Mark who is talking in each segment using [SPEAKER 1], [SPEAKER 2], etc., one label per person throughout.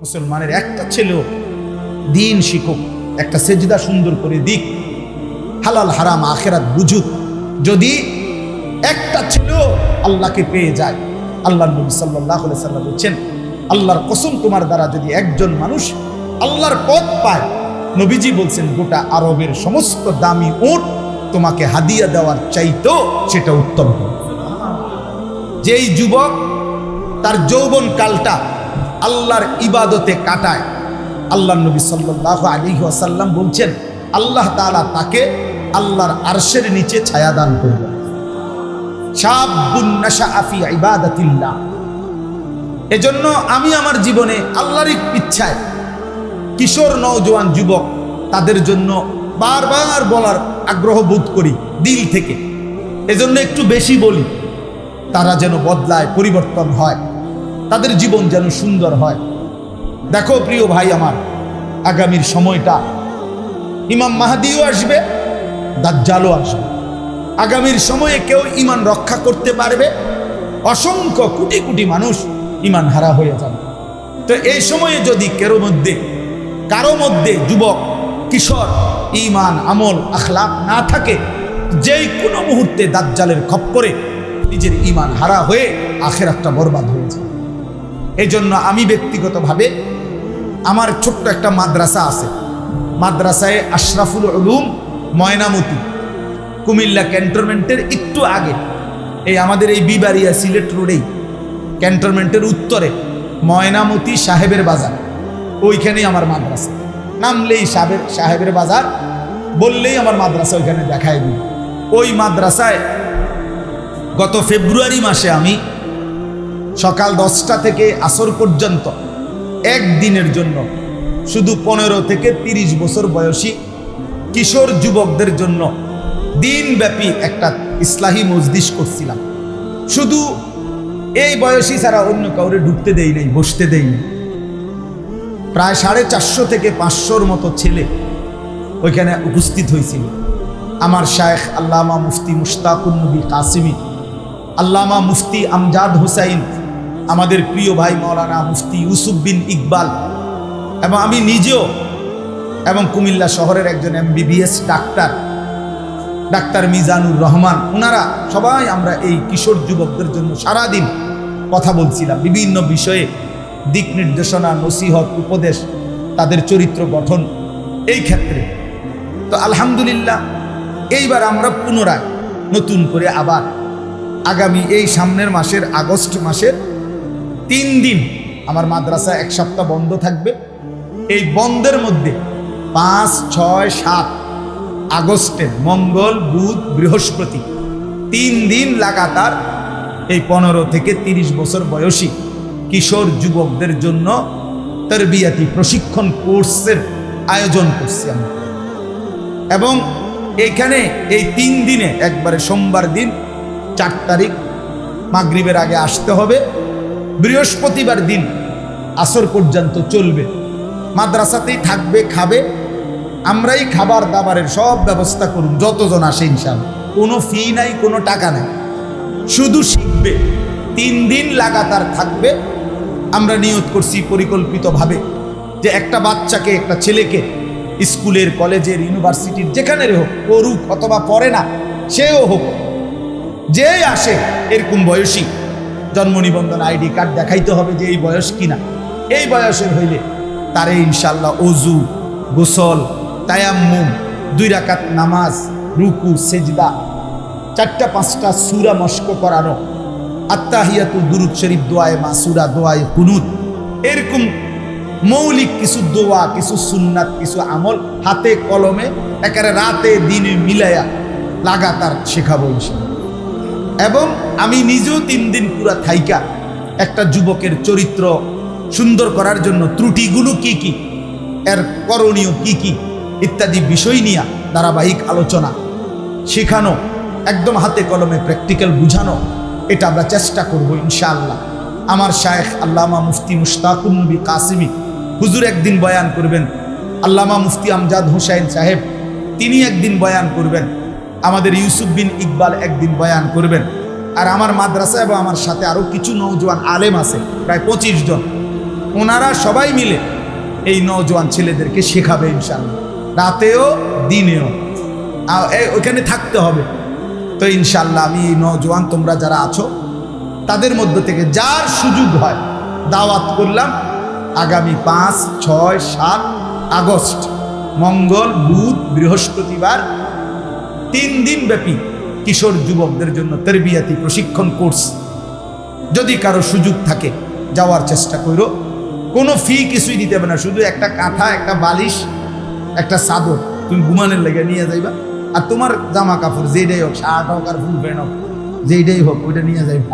[SPEAKER 1] মুসলমানের একটা ছেলেও দিন শিখুক, একটা সেজদা সুন্দর করে দিক, হালাল হারাম আখেরাত বুঝুক, যদি একটা ছেলেও আল্লাহকে পেয়ে যায়, আল্লাহ নবী সাল্লাল্লাহু আলাইহি সাল্লাম বলছেন, আল্লাহর কসম তোমার দ্বারা যদি একজন মানুষ আল্লাহর পথ পায়, নবীজি বলছেন গোটা আরবের সমস্ত দামি উট তোমাকে হাদিয়া দেওয়ার চাইতেও সেটা উত্তম হবে। যেই যুবক তার যৌবন কালটা আল্লাহর ইবাদতে কাটায়, আল্লাহ নবী সাল্লাল্লাহু আলাইহি ওয়াসাল্লাম বলছেন আল্লাহ তাআলা তাকে আল্লাহর আরশের নিচে ছায়া দান করবেন। শাবুন নাশাআ ফি ইবাদাতিল্লাহ। এজন্য আমি আমার জীবনে আল্লাহর ইচ্ছায় কিশোর নওজোয়ান যুবক তাদের জন্য বারবার বলার আগ্রহ বোধ করি দিল থেকে, এজন্য একটু বেশি বলি, তারা যেন বদলায়, পরিবর্তন হয়, তাদের জীবন যেন সুন্দর হয়। দেখো প্রিয় ভাই আমার, আগামীর সময়টা ইমাম মাহদিও আসবে, দাজ্জালও আসবে। আগামীর সময়ে কেউ ঈমান রক্ষা করতে পারবে, অসংখ্য কোটি কোটি মানুষ ঈমান হারা হয়ে যাবে। তো এই সময়ে যদি কারো মধ্যে যুবক কিশোর ঈমান আমল আখলাক না থাকে, যেই কোনো মুহূর্তে দাজ্জালের খপ্পরে নিজের ঈমান হারা হয়ে আখিরাতটা বরবাদ হয়ে যায়। এই জন্য আমি ব্যক্তিগতভাবে আমার ছোট্ট একটা মাদ্রাসা আছে, মাদ্রাসায় আশরাফুল উলুম ময়নামতি, কুমিল্লা ক্যান্টনমেন্টের একটু আগে, এই আমাদের এই বিবাড়িয়া সিলেট রোডেই ক্যান্টনমেন্টের উত্তরে ময়নামতি সাহেবের বাজার, ওইখানেই আমার মাদ্রাসা। নামলেই সাহেবের বাজার বললেই আমার মাদ্রাসা ওইখানে দেখায় দিই। ওই মাদ্রাসায় গত ফেব্রুয়ারি মাসে আমি সকাল 10টা থেকে আসর পর্যন্ত একদিনের জন্য শুধু 15 থেকে 30 বছর বয়সী কিশোর যুবকদের জন্য দিনব্যাপী একটা ইসলাহি মজলিস করছিলাম। শুধু এই বয়সী ছাড়া অন্য কাউরে ঢুকতে দেই নাই, বসতে দেই নাই। প্রায় 450 থেকে 500-র মতো ছেলে ওইখানে উপস্থিত হয়েছিল। আমার শায়েখ আল্লামা মুফতি মুশতাকুন নবী কাসিমি, আল্লামা মুফতি আমজাদ হুসাইন, আমাদের প্রিয় ভাই মাওলানা মুফতি ইউসুফ বিন ইকবাল, এবং আমি নিজেও, এবং কুমিল্লা শহরের একজন MBBS ডাক্তার মিজানুর রহমান, ওনারা সবাই আমরা এই কিশোর যুবকদের জন্য সারাদিন কথা বলছিলাম বিভিন্ন বিষয়ে, দিক নির্দেশনা, নসিহত, উপদেশ, তাদের চরিত্র গঠন এই ক্ষেত্রে। তো আলহামদুলিল্লাহ এইবার আমরা পুনরায় নতুন করে আবার আগামী এই সামনের মাসের আগস্ট মাসের 3 দিন আমার মাদ্রাসা 1 সপ্তাহ বন্ধ থাকবে। এই বন্ধের মধ্যে 5, 6, 7 আগস্টের মঙ্গল, বুধ, বৃহস্পতি 3 দিন লাগাতার এই 15 থেকে 30 বছর বয়সী কিশোর যুবকদের জন্য তরবিয়াতি প্রশিক্ষণ কোর্সের আয়োজন করছি আমরা। এবং এখানে এই 3 দিনে একবারে সোমবার দিন 4 তারিখ মাগরিবের আগে আসতে হবে, বৃহস্পতিবার দিন আসর পর্যন্ত চলবে। মাদ্রাসাতেই থাকবে, খাবে, আমরাই খাবার দাবারের সব ব্যবস্থা করুন, যতজন আসে ইনশাআল্লাহ। কোনো ফি নাই, কোনো টাকা নাই, শুধু শিখবে। 3 দিন লাগাতার থাকবে। আমরা নিয়ত করছি পরিকল্পিতভাবে যে একটা বাচ্চাকে, একটা ছেলেকে স্কুলের, কলেজের, ইউনিভার্সিটির যেখানে হোক, পড়ুক অথবা পড়ে না, সেও হোক, যে আসে এরকম বয়সী, জন্ম নিবন্ধন ID কার্ড দেখাইতে হবে যে এই বয়স কিনা। এই বয়সের হইলে তারে ইনশাআল্লাহ ওযু, গোসল, তায়াম্মুম, 2 রাকাত নামাজ, রুকু, সেজদা, 4টা-5টা সূরা মস্ক করানো, আত্তাহিয়াতু, দুরূদ শরীফ, দোয়ায়ে মাসুরা, দোয়ায়ে কুনুত, এরকম মৌলিক কিছু দোয়া, কিছু সুন্নাত, কিছু আমল হাতে কলমে একেবারে রাতে দিনে মিলাইয়া লাগাতার শেখাবো ইনশাআল্লাহ। এবং আমি নিজেও 3 দিন পুরা থাইকা একটা যুবকের চরিত্র সুন্দর করার জন্য ত্রুটিগুলো কি কি, এর করণীয় কি কি ইত্যাদি বিষয় নিয়ে ধারাবাহিক আলোচনা, শেখানো, একদম হাতে কলমে প্র্যাকটিক্যাল বুঝানো, এটা আমরা চেষ্টা করব ইনশাআল্লাহ। আমার শায়েখ আল্লামা মুফতি মুশতাকুন নবী কাসিমি হুজুর একদিন বয়ান করবেন, আল্লামা মুফতি আমজাদ হুসাইন সাহেব তিনি একদিন বয়ান করবেন, আমাদের ইউসুফ বিন ইকবাল একদিন বয়ান করবেন, আর আমার মাদ্রাসা এবং আমার সাথে আরও কিছু নওজোয়ান আলেম আছে, প্রায় 25 জন, ওনারা সবাই মিলে এই নওজোয়ান ছেলেদেরকে শেখাবে ইনশাআল্লাহ, রাতেও দিনেও ওইখানে থাকতে হবে। তো ইনশাআল্লাহ আমি এই নওজোয়ান তোমরা যারা আছো তাদের মধ্য থেকে যার সুযোগ হয় দাওয়াত করলাম, আগামী 5, 6, 7 আগস্ট মঙ্গল, বুধ, বৃহস্পতিবার 3 দিন ব্যাপী কিশোর যুবকদের জন্য তরবিয়াতি প্রশিক্ষণ কোর্স। যদি কারো সুযোগ থাকে যাওয়ার চেষ্টা করো। কোনো ফি কিছুই দিতে হবে না, শুধু একটা কাঁথা, একটা বালিশ, একটা চাদর তুমি ঘুমানোর লেগে নিয়ে যাইবা, আর তোমার জামা কাপড় যেটাই হোক, শার্ট হোক আর ফুল প্যান্ট হোক, যেইটাই হোক ওইটা নিয়ে যাইবা,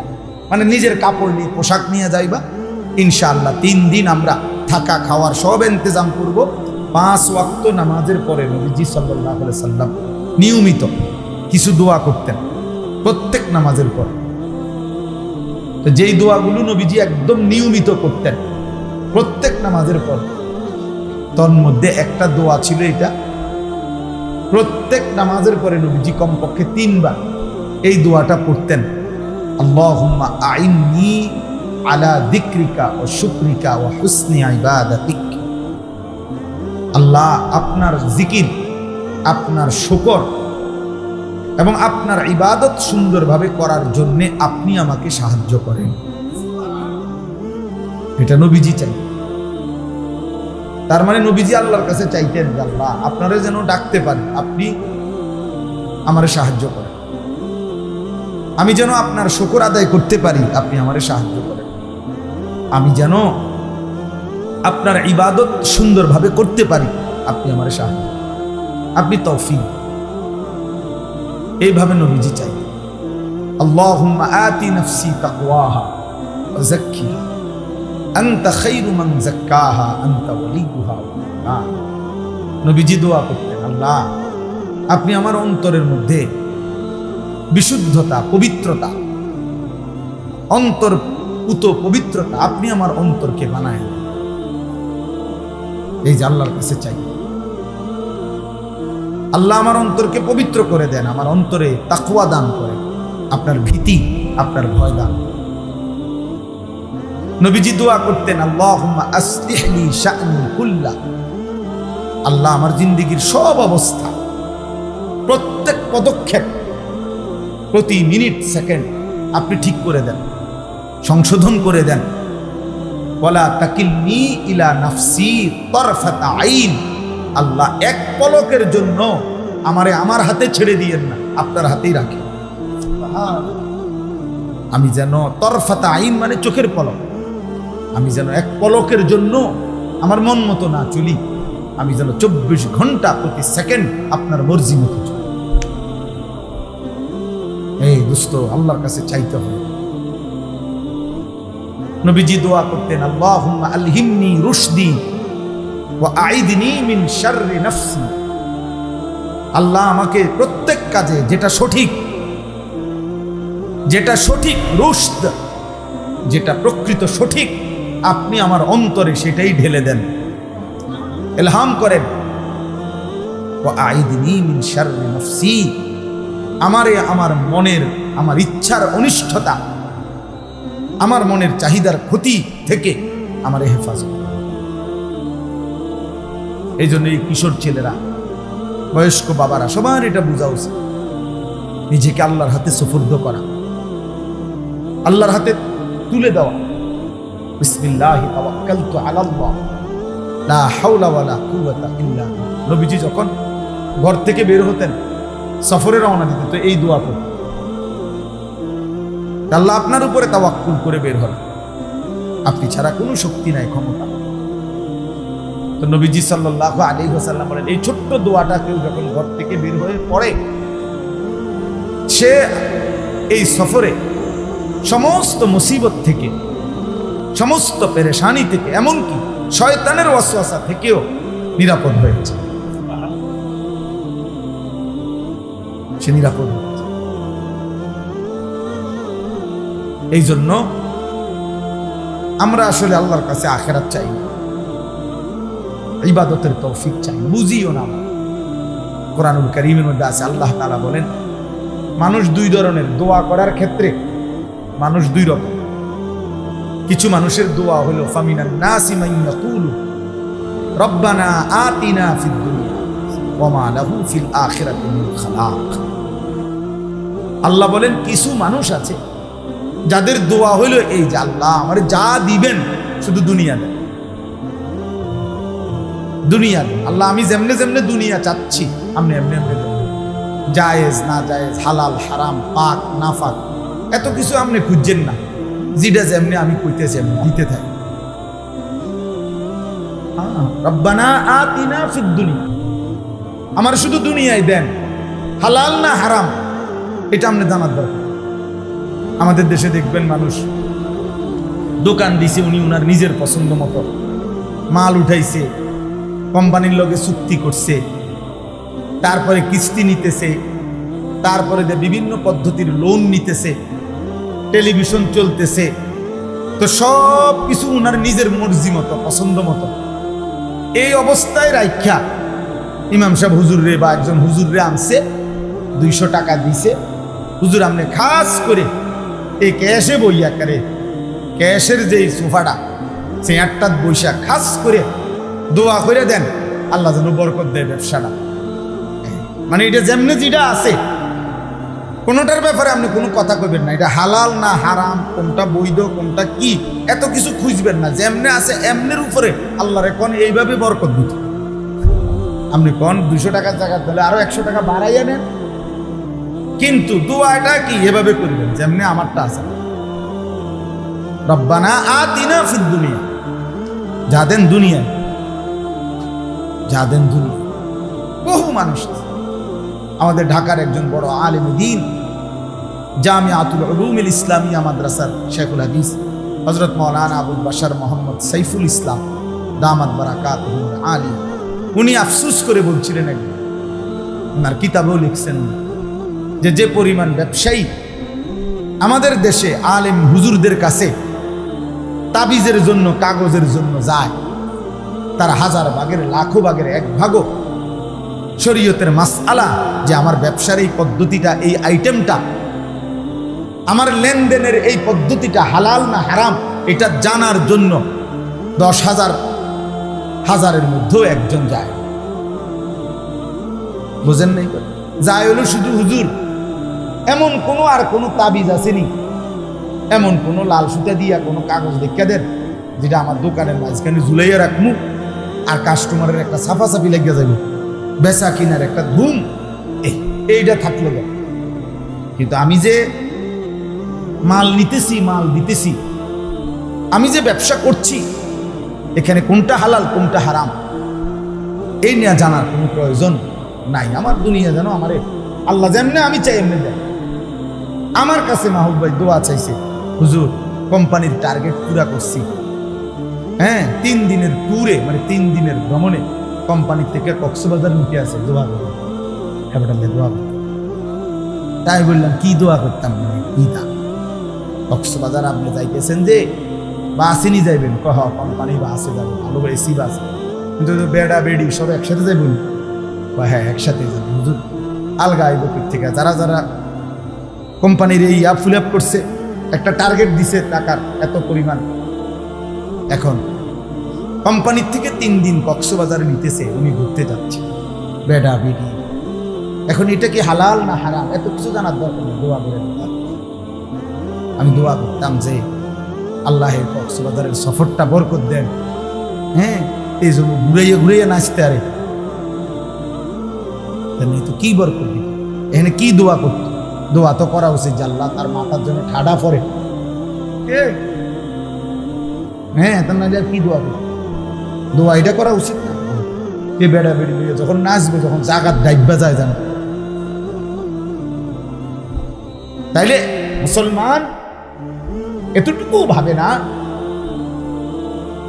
[SPEAKER 1] মানে নিজের কাপড় নিয়ে পোশাক নিয়ে যাইবা। ইনশাআল্লাহ 3 দিন আমরা থাকা খাওয়ার সব ইন্তজাম করব। 5 ওয়াক্ত নামাজের পরে নবীজি সাল্লাল্লাহু আলাইহি সাল্লাম নিয়মিত কিছু দোয়া করতেন প্রত্যেক নামাজের পর। তো যেই দোয়াগুলো নবীজি একদম নিয়মিত করতেন প্রত্যেক নামাজের পর, তোর মধ্যে একটা দোয়া ছিল এটা, প্রত্যেক নামাজের পরে নবীজি কমপক্ষে 3 বার এই দোয়াটা পড়তেন, আল্লাহুম্মা আইন্নি আলা যিকরিকা ওয়া শুকরিকা ওয়া হুসনি ইবাদাতিক। আল্লাহ, আপনার জিকির, আপনার শুকর এবং আপনার ইবাদত সুন্দরভাবে করার জন্য আপনি আমাকে সাহায্য করেন। এটা নবীজি চাই। তার মানে নবীজি আল্লাহর কাছে চাইতেন, আল্লাহ আপনারা যেন ডাকতে পারি, আপনি আমারে সাহায্য করেন, আমি যেন আপনার শুকর আদায় করতে পারি, আপনি আমারে সাহায্য করেন, আমি যেন আপনার ইবাদত সুন্দরভাবে করতে পারি, আপনি আমারে সাহায্য, আপনি তৌফিক। এইভাবে নবীজি চাই। আল্লাহুম্মা আতি নাফসি তাকওয়াহা ওয়া যাক্কিহা আনতা খায়রু মান যাক্কাহা আনতা ওয়ালিয়ুহা ওয়া মাওলাহা। নবীজি দোয়া করতেন, আল্লাহ আপনি আমার অন্তরের মধ্যে বিশুদ্ধতা, পবিত্রতা, অন্তর্ভূত পবিত্রতা, আপনি আমার অন্তরকে বানায়। এই যে আল্লাহর কাছে চাই, আল্লাহ আমার অন্তরকে পবিত্র করে দেন, আমার অন্তরে তাকওয়া দান করেন, আপনার ভীতি, আপনার ভয় দান। নবীজি দোয়া করতেন, আল্লাহুম্মা আসলিহ লি শা'নি কুল্লা। আল্লাহ আমার জিন্দেগীর সব অবস্থা, প্রত্যেক পদক্ষেপ, প্রতি মিনিট সেকেন্ড আপনি ঠিক করে দেন, সংশোধন করে দেন। ওয়ালা তাকিলনি ইলা নাফসি তারফাতা আইন। আল্লাহ এক পলকের জন্য আমারে আমার হাতে ছেড়ে দিয়েন না, আপনার হাতেই রাখেন। আমি যেন তরফাতা আইন মানে চোখের পলক, আমি যেন এক পলকের জন্য আমার মন মতো না চলি, আমি যেন 24 ঘন্টা প্রতি সেকেন্ড আপনার মর্জি মতো চলি। এই দোস্ত, আল্লাহর কাছে চাইতে হবে। নবীজি দোয়া করতেন, আল্লাহুম্মা আলহিমনি রুশদি ওয়া আইদনি মিন শাররি নাফসি। আল্লাহ আমাকে প্রত্যেক কাজে যেটা সঠিক, যেটা সঠিক, রুশদ যেটা প্রকৃত সঠিক, আপনি আমার অন্তরে সেটাই ঢেলে দেন, ইলহাম করেন। ওয়া আইদনি মিন শাররি নাফসি, আমারে আমার মনের, আমার ইচ্ছার অনিষ্টতা, আমার মনের চাহিদার ক্ষতি থেকে আমারে হেফাজত। এই জন্য এই কিশোর ছেলেরা, বয়স্ক বাবারা সবার এটা বোঝা উচিত, নিজেকে আল্লাহর হাতে সুপুর্দ করা, আল্লাহর হাতে তুলে দেওয়া। বিসমিল্লাহি তাওয়াক্কালতু আলাল্লাহ লা হাওলা ওয়ালা কুওয়াতা ইল্লা বিল্লাহ। নবীজি যখন ঘর থেকে বের হতেন, সফরে রওনা দিতেন, তো এই দোয়া পড়তেন, আল্লাহ আপনার উপরে তাওয়াক্কুল করে বের হল, আপনি ছাড়া কোনো শক্তি নাই, ক্ষমতা। তো নবীজি সাল্লাল্লাহু আলাইহি ওয়াসাল্লাম বলেন, এই ছোট্ট দোয়াটা কেউ যখন ঘর থেকে বের হয়ে পড়ে, সে এই সফরে সমস্ত মুসিবত থেকে, সমস্ত পেরেশানি থেকে, এমনকি শয়তানের ওয়াসওয়াসা থেকেও নিরাপদ হয়েছে, সে নিরাপদ হয়েছে। এই জন্য আমরা আসলে আল্লাহর কাছে আখিরাত চাই, ইবাদতের তৌফিক চাই, বুঝিও না। কোরআনুল কারীমের মধ্যে আছে, আল্লাহ তাআলা বলেন, মানুষ 2 ধরনের, দোয়া করার ক্ষেত্রে মানুষ 2 রকম। কিছু মানুষের দোয়া হলো ফামিনান নাসি মান ইয়াকুলু রব্বানা আতিনা ফিদ দুনিয়া ওয়া মা লাহু ফিল আখিরাতি মিন খালাক। আল্লাহ বলেন কিছু মানুষ আছে যাদের দোয়া হলো এই যে আল্লাহ আমারে যা দিবেন শুধু দুনিয়া দেন, দুনিয়া দেন আল্লাহ, আমি যেমনে যেমনে দুনিয়া চাচ্ছি আপনি এমনি এমনি দেন, জায়েজ না জায়েজ, হালাল হারাম, পাক না পাক, এত কিছু আপনি খুঁজছেন না, যেটা যেমনি আমি কইতেছি এমনি দিতে থাকি। রব্বানা আতিনা ফিদ দুনিয়া, আমার শুধু দুনিয়ায় দেন, হালাল না হারাম এটা আপনি জানার দরকার। আমাদের দেশে দেখবেন মানুষ দোকান দিছে, উনি উনার নিজের পছন্দ মতো মাল উঠাইছে, কোম্পানির লগে চুক্তি করছে, তারপরে কিস্তি নিতেছে, তারপরে বিভিন্ন পদ্ধতির লোন নিতেছে, টেলিভিশন চলতেছে, তো সব কিছু উনার নিজের মর্জি মতো পছন্দ মতো। এই অবস্থায় রাইখা ইমাম সাহেব হুজুরে বা একজন হুজুরে আনছে, 200 টাকা দিছে, হুজুর আপনি খাস করে এই ক্যাশে বইয়া করে ক্যাশের যে সোফাটা সে একটা বৈশা খাস করে দোয়া করে দেন আল্লাহ যেন বরকত দেয় ব্যবসাটা। মানে এটা যেমনি যেটা আছে কোনোটার ব্যাপারে আপনি কোনো কথা কইবেন না, এটা হালাল না হারাম, কোনটা বৈধ কোনটা কি এত কিছু খুঁজবেন না, যেমনে আছে এমনের উপরে আল্লাহরে কোন এইভাবে বরকত দিত। আপনি কোন 200 টাকার জায়গা দিলে আরো 100 টাকা বাড়াইয়া নেন, কিন্তু দোয়াটা কি এভাবে করবেন যেমনি আমারটা আছে, রব্বানা আতিনা ফিদ দুনিয়া, যা দেন দুনিয়া, যা দেন দুনিয়া। বহু মানুষ, আমাদের ঢাকার একজন বড় আলেম দ্বীন, জামিয়াতুল উলুমিল ইসলামিয়া মাদ্রাসার শেখুল হাদিস হযরত মাওলানা আবুল বাশার মোহাম্মদ সাইফুল ইসলাম দামাত বারাকাতুহু আলী, উনি আফসোস করে বলছিলেন, একদিন ওনার কিতাবেও লিখছেন যে পরিমাণ ব্যবসায়ী আমাদের দেশে আলেম হুজুরদের কাছে তাবিজের জন্য কাগজের জন্য যায়, তার 1000 ভাগের লাখো ভাগের 1 ভাগও শরীয়তের মাসআলা যে আমার ব্যবসার এই পদ্ধতিটা, এই আইটেমটা, আমার লেনদেনের এই পদ্ধতিটা হালাল না হারাম এটা জানার জন্য 10,000 হাজারের মধ্যেও একজন যায়। বুঝেন নাই? যায় হলো শুধু হুজুর, এমন কোনো আর কোনো তাবিজ আসেনি, এমন কোনো লাল সুতা দিয়া কোনো কাগজ দেখা দেন যেটা আমার দোকানের মাঝখানে ঝুলাইয়া রাখমু আর কাস্টমারের একটা সাফাসাফি লেগে যাবে, বেচা কিনার একটা ধুম, এইটা থাকলো। কিন্তু আমি যে মাল নিতেছি, মাল দিতেছি, আমি যে ব্যবসা করছি, এখানে কোনটা হালাল কোনটা হারাম এই নিয়ে জানার কোনো প্রয়োজন নাই। আমার দুনিয়া যেন আমারে আল্লাহ যেমনে আমি চাই এমনি দেয়। আমার কাছে মাহবুব ভাই দোয়া চাইছে, হুজুর কোম্পানির টার্গেট পুরা করছি, হ্যাঁ 3 দিনের ট্যুরে, মানে 3 দিনের ভ্রমণে কোম্পানির থেকে কক্সবাজার নিতে আসে, দোয়া করবেন, দোয়া। তাই বললাম কি দোয়া করতাম, কি তা কক্সবাজার আপনি যাইতেছেন যে বাসে যাইবেন, কহ কোম্পানি বাসে যাবে, ভালো এসি বাস, কিন্তু বেড়া বেড়ি সব একসাথে যাইবেন, হ্যাঁ একসাথে যাবেন হুজুর, আলগা আইব থেকে। যারা যারা কোম্পানির এই ফুল আপ করছে, একটা টার্গেট দিছে টাকার এত পরিমাণ, এখন কোম্পানির থেকে 3 দিন কক্সবাজারে নিতেছে, উনি ঘুরতে যাচ্ছে, বেড়া বেড়ি। এখন এটা কি হালাল না হারাম এত কিছু জানার দরকার নেই, দোয়া করে। আমি দোয়া করতাম যে আল্লাহের কক্সবাজারের সফরটা বরকত দেন, হ্যাঁ এই জন্য ঘুরাইয়া ঘুরাইয়া নাচতে আরে তো কি বরকত দিত, এখানে কি দোয়া করত? দোয়া তো করা উচিত যে আল্লাহ তার মাথার জন্য ঠাডা পড়ে, হ্যাঁ তার না কি দোয়া করত? দোয়া এটা করা উচিত না। কে বেড়া বেড়ি যখন নাচবে, যখন জাগাত ডাইবা যায় জানো। তাইলে মুসলমান এতটুকু ভাবে না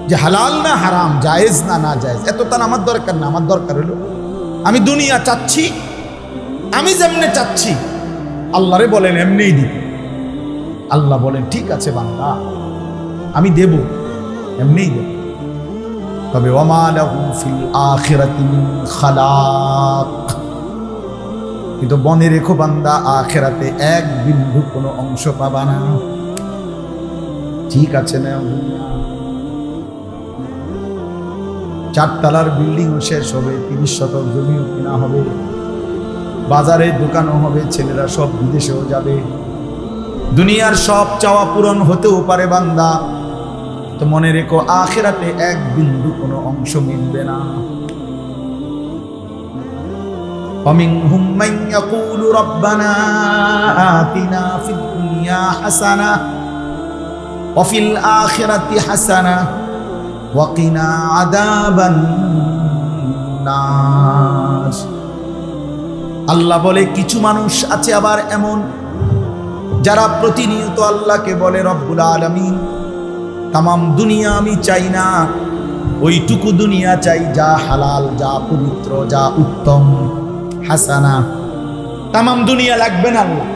[SPEAKER 1] যে হালাল না হারাম, জায়েজ না না জায়েজ, এত তার আমার দরকার না। আমার দরকার হলো আমি দুনিয়া চাচ্ছি, আমি যেমনে চাচ্ছি আল্লাহরে বলেন এমনিই দিতে। আল্লাহ বলেন ঠিক আছে বান্দা আমি দেব, এমনিই দেব, তবে ওয়ামা লাহু ফিল আখিরাতি মিন খালাক, কিন্তু মনে রেখো বান্দা আখিরাতে 1 বিন্দু কোনো অংশ পাবা না। ঠিক আছে না, 4 তলার বিল্ডিং শেষ হবে, 30 শতক জমিও কেনা হবে, বাজারে দোকানও হবে, ছেলেরা সব বিদেশেও যাবে, দুনিয়ার সব চাওয়া পূরণ হতেও পারে বান্দা, তো মনে রেখো আখিরাতে এক বিন্দু কোনো অংশ মিলবে না। ومنهم من يقول ربنا آتنا في الدنيا حسنة وفي الآخرة حسنة وقنا عذاب النار। আল্লাহ বলে কিছু মানুষ আছে আবার এমন যারা প্রতিনিয়ত আল্লাহকে বলে রব্বুল আলামিন তামাম দুনিয়া আমি চাই না, ওইটুকু দুনিয়া চাই যা হালাল, যা পবিত্র, যা উত্তম। হাসানা, তামাম দুনিয়া লাগবে না আল্লাহ,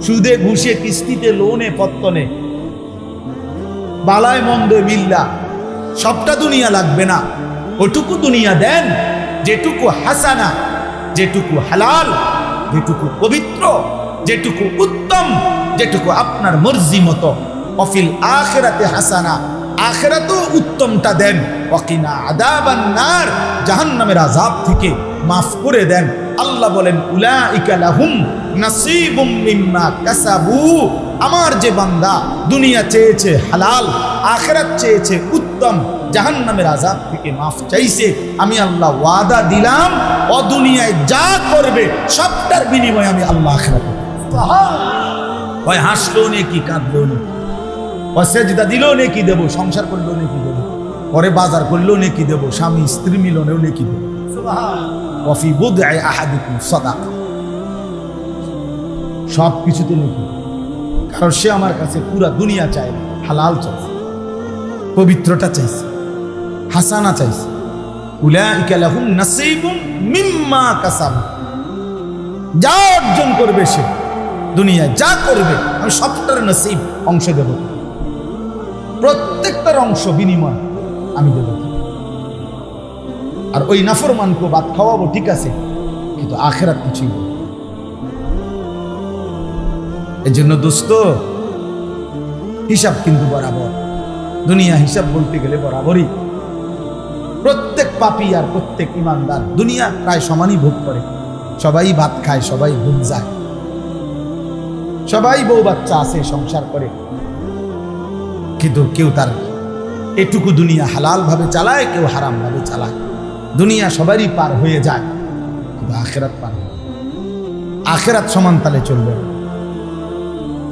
[SPEAKER 1] সুদে ঘুষে কিস্তিতে লোনে পত্তনে বালায় মন্দ বিল্লা সবটা দুনিয়া লাগবে না, ওটুকু দুনিয়া দেন যেটুকু হাসানা, যেটুকু হালাল, যেটুকু পবিত্র, যেটুকু উত্তম, যেটুকু আপনার মর্জি মতো। অফিল আখিরাতে হাসানা, আখিরাতেও উত্তমটা দেন। ওয়াকিনা আযাবান নার, জাহান্নামের আযাব থেকে মাফ করে দেন। আল্লাহ বলেন উলাইকা লাহুম নাসীবুম মিম্মা কাসাবু। আমার যে বান্দা দুনিয়া চেয়েছে হালাল, আখিরাত চেয়েছে উত্তম, জাহান্নামের আযাব থেকে মাফ চাইছে, আমি আল্লাহ ওয়াদা দিলাম ও দুনিয়ায় যা করবে সবটার বিনিময়ে আমি আল্লাহ আখিরাতে হয় হাসলো নেকি, কাঁদলো নেকি, সেজদা দিলেও নেকি দেবো, সংসার করলেও নেকি দেবো, পরে বাজার করলেও নেকি দেবো, স্বামী স্ত্রী মিলনেও নেকি দেবো। ওয়াফি বুদআ আহাদিকুম সাদাকা, সব কিছুতে নেকি। কারণ সে আমার কাছে পুরা দুনিয়া চায়, হালাল চাইছে, পবিত্রতা চাইছে, হাসানা চাইছে। উলাইকা লাহুম নাসীবুম মিম্মা কাসাবু, যা অর্জন করবে সে দুনিয়ায় যা করবে আমি সবটার নসিব অংশ দেব, প্রত্যেকটার অংশ বিনিময় আমি দেব। আর ওই নাফরমানকে ভাত খাওয়াবো ঠিক আছে, কিন্তু আখিরাত কিছুই বলবো। এই জন্য দোস্ত হিসাব কিন্তু বরাবর, দুনিয়া হিসাব বলতে গেলে বরাবরই। প্রত্যেক পাপী আর প্রত্যেক ইমানদার দুনিয়া প্রায় সমানই ভোগ করে, সবাই ভাত খায়, সবাই ঘুম যায়, সবাই বউ বাচ্চা আছে, সংসার করে, কিন্তু কেউ তার এটুকু দুনিয়া হালাল ভাবে চালায়, কেউ হারাম ভাবে চালায়। দুনিয়া সবারই পার হয়ে যায়, কিন্তু আখিরাত পার হয়, আখিরাত সমান তালে চলবে।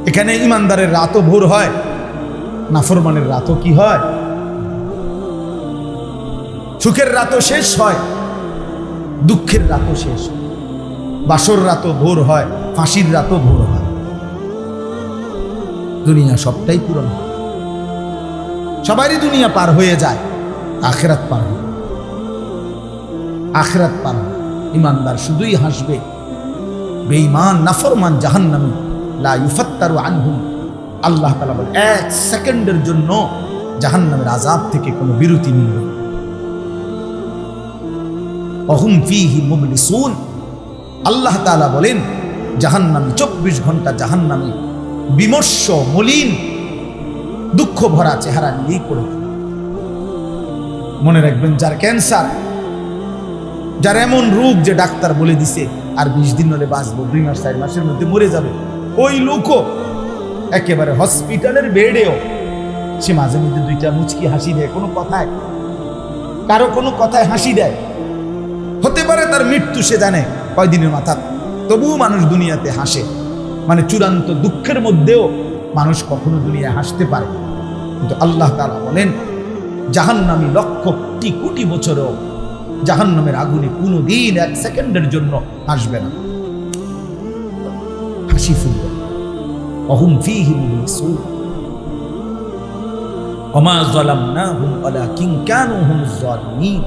[SPEAKER 1] এখানে ইমানদারের রাতও ভোর হয়, নাফরমানের রাতও কি হয়, সুখের রাতও শেষ হয়, দুঃখের রাতও শেষ হয়, বাসর রাতও ভোর হয়, ফাঁসির রাতও ভোর হয়। দুনিয়া সবটাই পূরণ হয়, সবারই দুনিয়া পার হয়ে যায়, আখিরাত পার হয়, আখিরাত পার হয়। ইমানদার শুধুই হাসবে, বেঈমান নাফরমান জাহান্নামী লা ইউফাত্তারু আনহুম। আল্লাহ তাআলা বলেন 1 সেকেন্ডের জন্য জাহান্নামের আযাব থেকে কোনো বিরতি মিলবে না। ওয়াহুম ফীহি মুবলিসুন। আল্লাহ তাআলা বলেন জাহান্নামী 24 ঘন্টা জাহান্নামী বিমর্ষ, মলিন, দুঃখ ভরা চেহারা নিয়েই পড়ে। মনে রাখবেন, যার ক্যান্সার, যার এমন রোগ যে ডাক্তার বলে দিছে আর 20 দিন হলে বাঁচবো, 2 মাস 4 মাসের মধ্যে মরে যাবে, ওই লোকও একেবারে হসপিটালের বেডেও সে মাঝে মধ্যে 2টা মুচকি হাসি দেয়, কোনো কথায়, কারো কোনো কথায় হাসি দেয়। হতে পারে তার মৃত্যু সে জানে কয়দিনের মাথা, তবুও মানুষ দুনিয়াতে হাসে। মানে চূড়ান্ত দুঃখের মধ্যেও মানুষ কখনো দুনিয়ায় হাসতে পারে। কিন্তু আল্লাহ তাআলা বলেন জাহান্নামী লক্ষ কোটি কোটি বছরও জাহান্নামের আগুনে কোনোদিন 1 সেকেন্ডের জন্য হাসবে না, হাসি ফুটবে। ওয়াহুম ফীহি মুবলিসুন ওয়া মা যালামনাহুম ওয়ালাকিন কানু হুমুজ যালিমিন।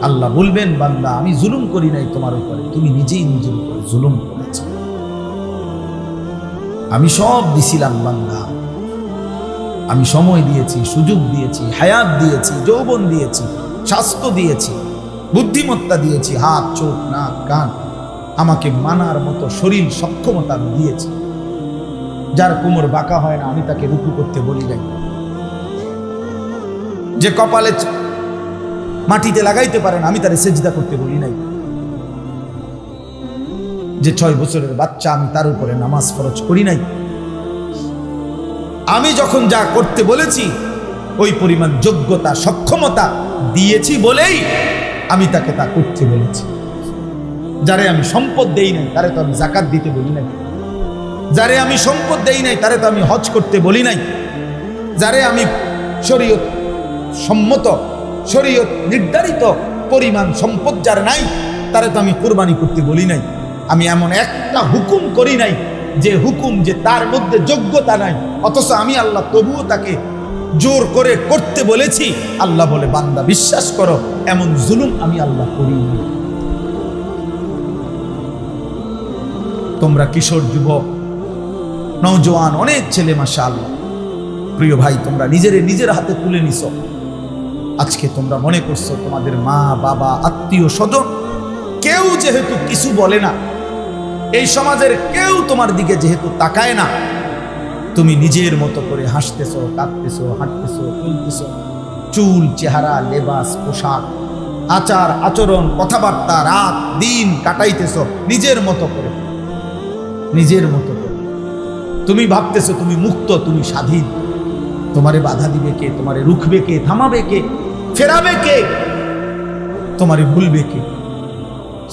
[SPEAKER 1] আল্লাহ বলবেন বান্দা আমি জুলুম করি নাই তোমার উপরে, তুমি নিজেই নিজের উপরে জুলুম করেছ। আমি সব দিছিলাম বান্দা, আমি সময় দিয়েছি, সুযোগ দিয়েছি, হায়াত দিয়েছি, যৌবন দিয়েছি, স্বাস্থ্য দিয়েছি, বুদ্ধিমত্তা দিয়েছি, হাত, চোখ, নাক, কান, আমাকে মানার মতো শরীর সক্ষমতা আমি দিয়েছি। যার কোমর বাঁকা হয় না আমি তাকে রুকু করতে বলি নাই, যে কপালে মাটিতে লাগাইতে পারে না আমি তারে সেজদা করতে বলি নাই, যে 6 বছরের বাচ্চা আমি তার উপরে নামাজ ফরজ করি নাই। আমি যখন যা করতে বলেছি ওই পরিমাণ যোগ্যতা সক্ষমতা দিয়েছি বলেই আমি তাকে তা করতে বলেছি। যারে আমি সম্পদ দেই নাই তারে তো আমি যাকাত দিতে বলি নাই, যারে আমি সম্পদ দেই নাই তারে তো আমি হজ করতে বলি নাই, যারে আমি শরীয়ত সম্মত শরীয়ত নির্ধারিত পরিমাণ সম্পদ যার নাই তারে তো আমি কুরবানি করতে বলি নাই। আমি এমন একটা হুকুম করি নাই যে হুকুম যে তার মধ্যে যোগ্যতা নাই, অথচ আমি আল্লাহ তবুও তাকে জোর করে করতে বলেছি। আল্লাহ বলে বান্দা বিশ্বাস করো এমন জুলুম আমি আল্লাহ করি না। তোমরা কিশোর যুবক নওজোয়ান অনেক ছেলে মাশাআল্লাহ, প্রিয় ভাই তোমরা নিজের হাতে তুলে নিছো। আজকে তোমরা মনে করছো তোমাদের মা বাবা আত্মীয় স্বজন কেউ যেহেতু কিছু বলে না, এই সমাজের কেউ তোমার দিকে যেহেতু তাকায় না, তুমি নিজের মতো করে হাসতেছো, কাঁদতেছো, হাঁটতেছো, চলতেছো, চুল চেহারা লেবাস পোশাক আচার আচরণ কথাবার্তা রাত দিন কাটাইতেছো নিজের মতো করে, নিজের মতো করে। তুমি ভাবতেছো তুমি মুক্ত, তুমি স্বাধীন। তোমারে বাধা দিবে কে? তোমারে রুখবে কে? থামাবে কে? ফেরাবে কে? তোমারে ভুলবে কে?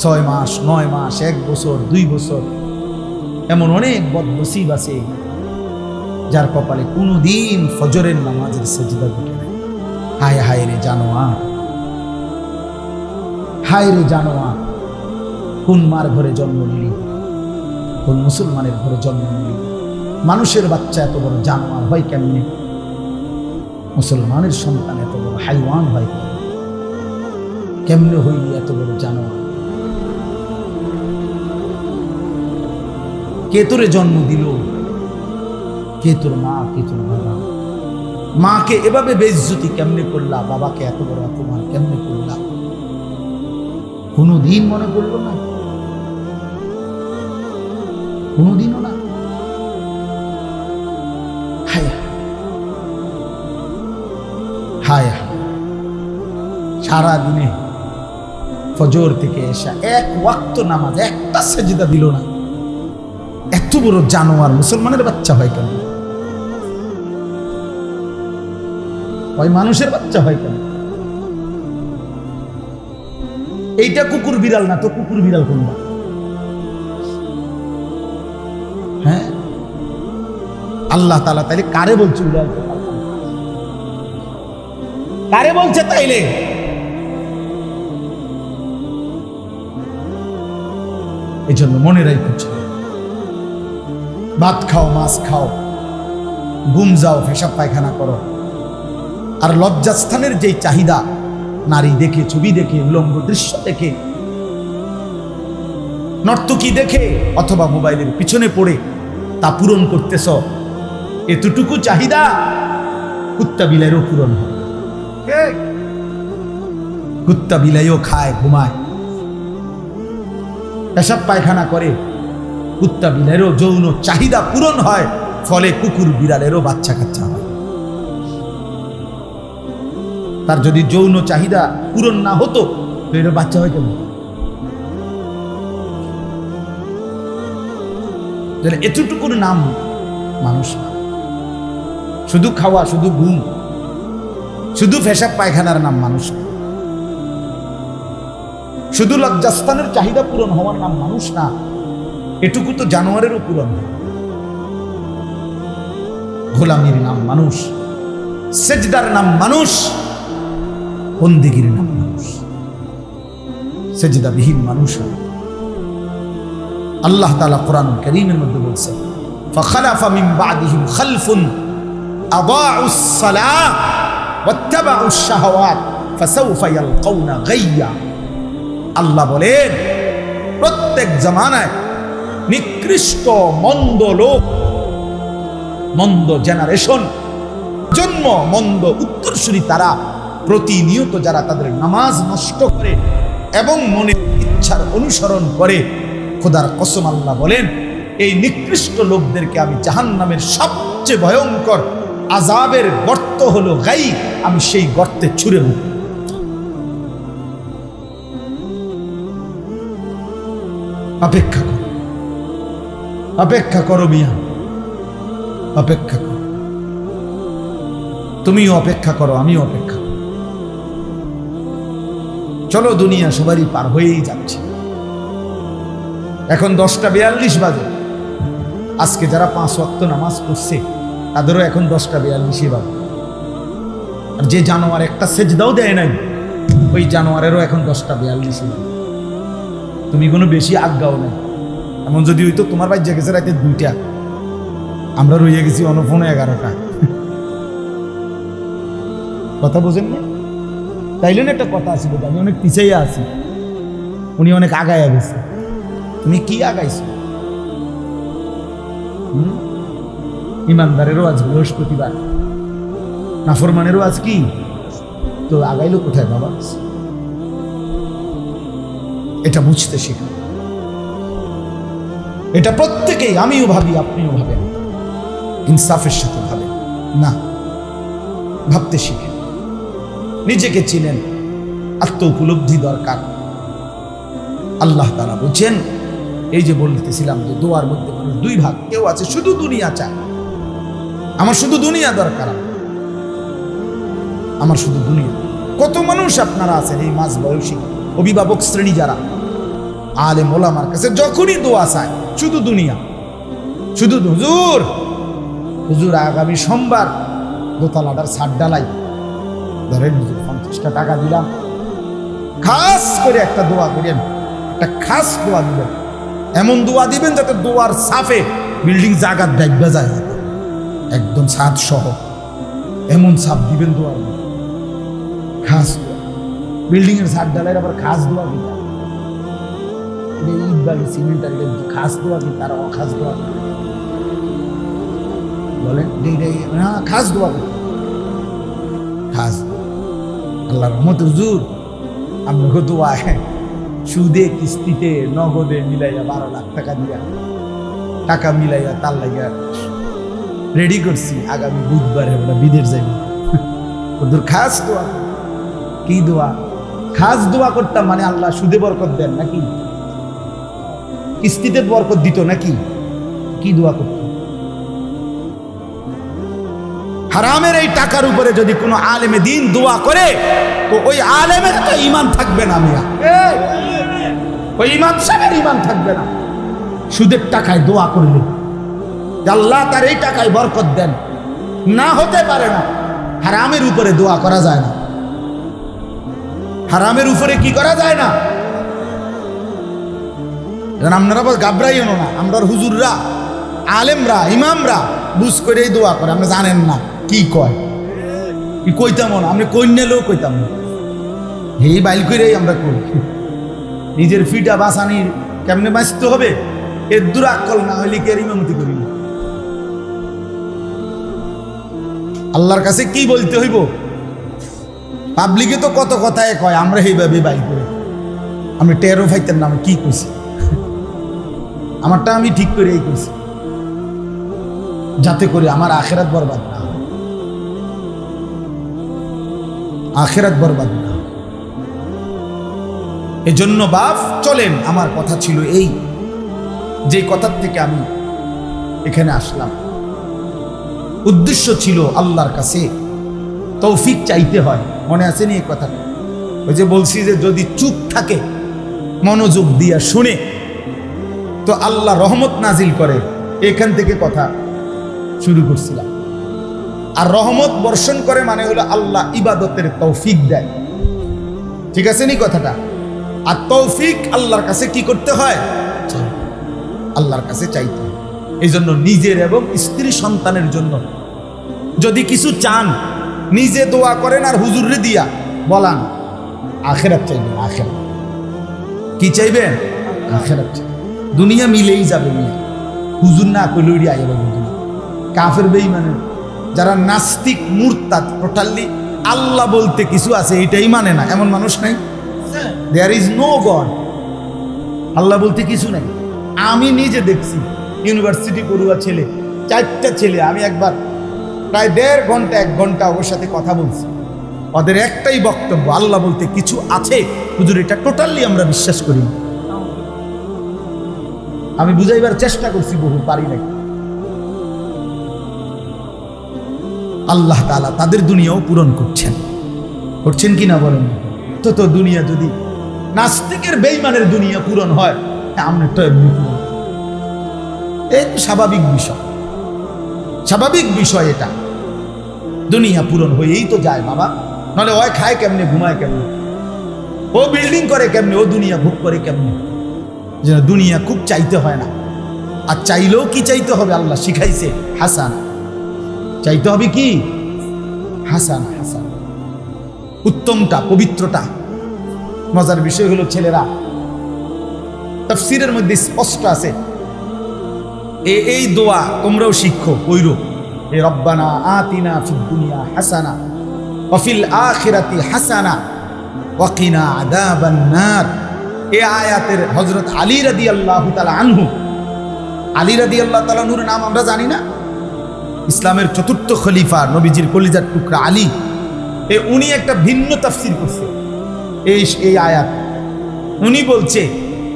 [SPEAKER 1] 6 মাস 9 মাস 1 বছর 2 বছর এমন অনেক বদনসিব আছে যার কপালে কোনোদিন ফজরের নামাজের সেজদা ঘটে নাই। হায় হায় রে জানোয়ার, হায় রে জানোয়ার, কোন মার ঘরে জন্ম নিলি, কোন মুসলমানের ঘরে জন্ম নিলি? মানুষের বাচ্চা এত বড় জানোয়ার হয় কেমনে? মুসলমানের সন্তান এত বড় হাইওয়ান হয় কেমনে? হইলি এত বড় জানোয়ার? কে তোরে জন্ম দিল? কে তোর মা? কে তোর বাবা? মাকে এভাবে বেইজ্জতি কেমনে করলা? বাবাকে এত বড় অপমান কেমনে করলা? কোনোদিন মনে করলো না? কোনোদিনও না? হায় হায়, সারা দিনে ফজর থেকে এসা 1 ওয়াক্ত নামাজ একটা সেজদা দিল না। এত বড় জানোয়ার মুসলমানের বাচ্চা হয় কেন? ওই মানুষের বাচ্চা হয় কেন? এইটা কুকুর বিড়াল না তো কুকুর বিড়াল কোনটা? হ্যাঁ, আল্লাহ তাআলা তাইলে কারে বলছে বিড়াল? কারে বলছে তাইলে? এই জন্য মনে রাখছো, ভাত খাও, মাছ খাও, ঘুম যাও, পেশাব পায়খানা করো, আর লজ্জাস্থানের যেই চাহিদা নারী দেখে, ছবি দেখে, উলঙ্গ দৃশ্য দেখে, নর্তকী দেখে অথবা মোবাইলের পিছনে পড়ে তা পূরণ করতেছ, এতটুকু চাহিদা কুত্তা বিলাইও পূরণ হয়। কুত্তা বিলাইও খায়, ঘুমায়, পেশাব পায়খানা করে, কুত্তা বিড়ালেরও যৌন চাহিদা পূরণ হয়, ফলে কুকুর বিড়ালেরও বাচ্চা কাচ্চা হয়। তার যদি যৌন চাহিদা পূরণ না হতো তো এর বাচ্চা হয় কেমন? এতটুকুর নাম মানুষ না। শুধু খাওয়া, শুধু ঘুম, শুধু পেশাব পায়খানার নাম মানুষ না। শুধু লজ্জাস্থানের চাহিদা পূরণ হওয়ার নাম মানুষ না। এটুকু তো জানোয়ারেরও পূরণ। গোলামির নাম মানুষ, সেজদার নাম মানুষ, বন্দেগীর নাম মানুষ। সেজদাবিহীন মানুষ হয়। আল্লাহ তাআলা কোরআনুল কারীমের মধ্যে বলছেন, ফাখালাফা মিন বাদিহিম খালফুন আদাউস সালাহ ওয়াত্তাবাউশ শাহাওয়াত ফাসাউফা ইয়ালকাউনা গাইয়া। আল্লাহ বলেন প্রত্যেক জামানায় নিকৃষ্ট মন্দ লোক, মন্দ জেনারেশন, জন্ম মন্দ উত্তরসূরি তারা প্রতিনিয়ত যারা তাদের নামাজ নষ্ট করে এবং মনের ইচ্ছার অনুসরণ করে, খোদার কসম আল্লাহ বলেন এই নিকৃষ্ট লোকদেরকে আমি জাহান্নামের সবচেয়ে ভয়ঙ্কর আযাবের গর্ত হলো গাই, আমি সেই গর্তে ছুঁড়ে দেব। অপেক্ষা করো, অপেক্ষা করো মিয়া, অপেক্ষা করো। তুমিও অপেক্ষা করো, আমিও অপেক্ষা করো। চলো, দুনিয়া সবারই পার হয়েই যাচ্ছে। এখন 10টা 42 বাজে। আজকে যারা 5 ওয়াক্ত নামাজ পড়ছে তাদেরও এখন 10টা 42 বাজে। আর যে জানোয়ার একটা সেজদাও দেয় নাই, ওই জানোয়ারেরও এখন 10টা 42 বাজে। তুমি কোনো বেশি আজ্ঞাও নাই। এমন যদি হইতো তোমার ভাই জেগেছে রাতে 2টা, আমরা রয়ে গেছি অনফোনে 11টা। কথা বোঝেন না? তাইলে না একটা কথা আছে, আমি অনেক পিছাইয়া আছি, উনি অনেক আগাইয়া গেছে। তুমি কি আগাইছো? ইমানদারেরও আজ বৃহস্পতিবার, নাফরমানেরও আজ কি, তো আগাইলো কোথায় বাবা? এটা বুঝতে শেখা। এটা প্রত্যেকেই, আমিও ভাবি, আপনিও ভাবেন, ইনসাফের সাথে ভাবেন না, ভাবতে শিখেন, নিজেকে চিনেন, আত্ম উপলব্ধি দরকার। আল্লাহ তাআলা বলছেন, এই যে বলতেছিলাম যে দোয়ার মধ্যে মানুষ 2 ভাগ। কেউ আছে শুধু দুনিয়া চায়, আমার শুধু দুনিয়া দরকার, আমার শুধু দুনিয়া। কত মানুষ আপনারা আছেন এই মাঝ বয়সী অভিভাবক শ্রেণী যারা আলেম ওলামার কাছে যখনই দোয়া চায় শুধু দুনিয়া, শুধু হুজুর, হুজুর আগামী সোমবার দোতলাটার ছাদ ঢালাই, ধরেন হুজুর 50টা টাকা দিলাম, খাস করে একটা দোয়া করেন, একটা খাস দোয়া দিবেন, এমন দোয়া দিবেন যাতে দোয়ার সাফে বিল্ডিং জায়গার দেখবে যায়, একদম ছাদ সহ এমন ছাপ দিবেন দোয়ার, খাস দোয়া। বিল্ডিং এর ছাদ ঢালাই আবার খাস দোয়া দিবেন, ইট বালি সিমেন্ট আর খাস দোয়া কি, তারা অখাস দোয়া বলেন, খাস দোয়া খাস। আল্লাহ রহমত হুজুর আপনাকে দোয়া সুদে কিস্তিতে নগদে মিলাইয়া 12 লাখ টাকা দিয়া টাকা মিলাইয়া তার লাগিয়া রেডি করছি, আগামী বুধবারে ওরা বিদেশ যাইব। হুজুর খাস দোয়া। কি দোয়া? খাস দোয়া করতাম মানে আল্লাহ সুদে বরকত দেন নাকি, কিস্তিতে বরকত দিত নাকি? কি দোয়া করত? হারামের এই টাকার উপরে যদি কোনো আলেমে দিন দোয়া করে তো ওই আলেমের তো ঈমান থাকবে না মিয়া, ওই ইমাম সাহেবের ঈমান থাকবে না। সুদের টাকায় দোয়া করলে আল্লাহ তার এই টাকায় বরকত দেন, না হতে পারে না। হারামের উপরে দোয়া করা যায় না, হারামের উপরে কি করা যায় না। আপনারা ঘাবড়াইও না, আমরা হুজুররা আলেমরা ইমামরা বুঝ করেই দোয়া করে, আপনি জানেন না কি কয়, কি কইতাম না, আপনি কইনেলেও কইতাম না, এই বাইল করেই আমরা করি। নিজের ফিটা বাঁচানির কেমনে বাঁচতে হবে এর দুরাক্কল না হইলে কি আর ইমামতি করি না। আল্লাহর কাছে কি বলতে হইব? পাবলিকে তো কত কথায় কয়, আমরা এইভাবে বাইল করে, আমি টেরো ফাইতেন না আমি কি কইছি, আমারটা আমি ঠিক করে এই করছি, যাতে করে আমার আখেরাত বরবাদ না হয়, আখেরাত বরবাদ না। এজন্য বাপ চলেন, আমার কথা ছিল এই, যে কথার থেকে আমি এখানে আসলাম, উদ্দেশ্য ছিল আল্লাহর কাছে তৌফিক চাইতে হয়। মনে আছে নি এই কথাটা? ওই যে বলছি যে যদি চুপ থাকে, মনোযোগ দিয়া শুনে, তো আল্লাহ রহমত নাজিল করে। এখান থেকে কথা শুরু করছিলাম। আর রহমত বর্ষণ করে মানে হলো আল্লাহ ইবাদতের তৌফিক দেয়, ঠিক আছে নি কথাটা? আর তৌফিক আল্লাহর কাছে কি করতে হয়? আল্লাহর কাছে চাইতে হয়। এই জন্য নিজের এবং স্ত্রী সন্তানের জন্য যদি কিছু চান, নিজে দোয়া করেন আর হুজুরে দিয়া বলান, আখেরাত চাইবেন। আখেরাত কি চাইবেন? আখেরাত চাইবেন। দুনিয়া মিলেই যাবে, মিয়া হুজুর না কইলই আইয়া যাবে দুনিয়া। কাফের বেঈমান যারা নাস্তিক মুরতাদ, টোটালি আল্লাহ বলতে কিছু আছে এটাই মানে না, এমন মানুষ নাই? দেয়ার ইজ নো গড, আল্লাহ বলতে কিছু নাই। আমি নিজে দেখছি ইউনিভার্সিটি পড়ুয়া ছেলে, 4টা ছেলে। আমি একবার প্রায় 1.5 ঘন্টা 1 ঘন্টা ওর সাথে কথা বলছি। ওদের একটাই বক্তব্য, আল্লাহ বলতে কিছু আছে হুজুর, এটা টোটালি আমরা বিশ্বাস করি না। আমি বুঝাইবার চেষ্টা করছি, বহু পারি না। আল্লাহ তাআলা তাদের দুনিয়াও পূরণ করছেন কিনা বলেন? তো দুনিয়া যদি নাস্তিকের বেঈমানের দুনিয়া পূরণ হয়, আমরা তো এমনি পূরণ, এই তো স্বাভাবিক বিষয়। এটা দুনিয়া পূরণ হয়েই তো যায় বাবা, নাহলে ওই খায় কেমনে, ঘুমায় কেমনে, ও বিল্ডিং করে কেমনে, ও দুনিয়া ভোগ করে কেমনে? যেন দুনিয়া খুব চাইতে হয় না। আর চাইলেও কি চাইতে হবে? আল্লাহ শিখাইছে হাসানা, চাইতে হবে কি? হাসানা, উত্তমটা, পবিত্রটা। মজার বিষয় হলো ছেলেরা, তাফসীরের মধ্যে স্পষ্ট আছে, এই দোয়া তোমরাও শিখো, কইরো, এ রব্বানা আতিনা ফিদ দুনিয়া হাসানা ওয়া ফিল আখিরাতি হাসানা ওয়া কিনা আযাবান নার। এই আয়াতের হযরত আলী রাদিয়াল্লাহু তাআলা আনহু, আলী রাদিয়াল্লাহু তাআলা আনহুর নাম আমরা জানি না? ইসলামের 4র্থ খলিফা, নবীজির কলিজার টুকরা আলী, উনি একটা ভিন্ন তাফসীর করছে এই আয়াত। উনি বলছে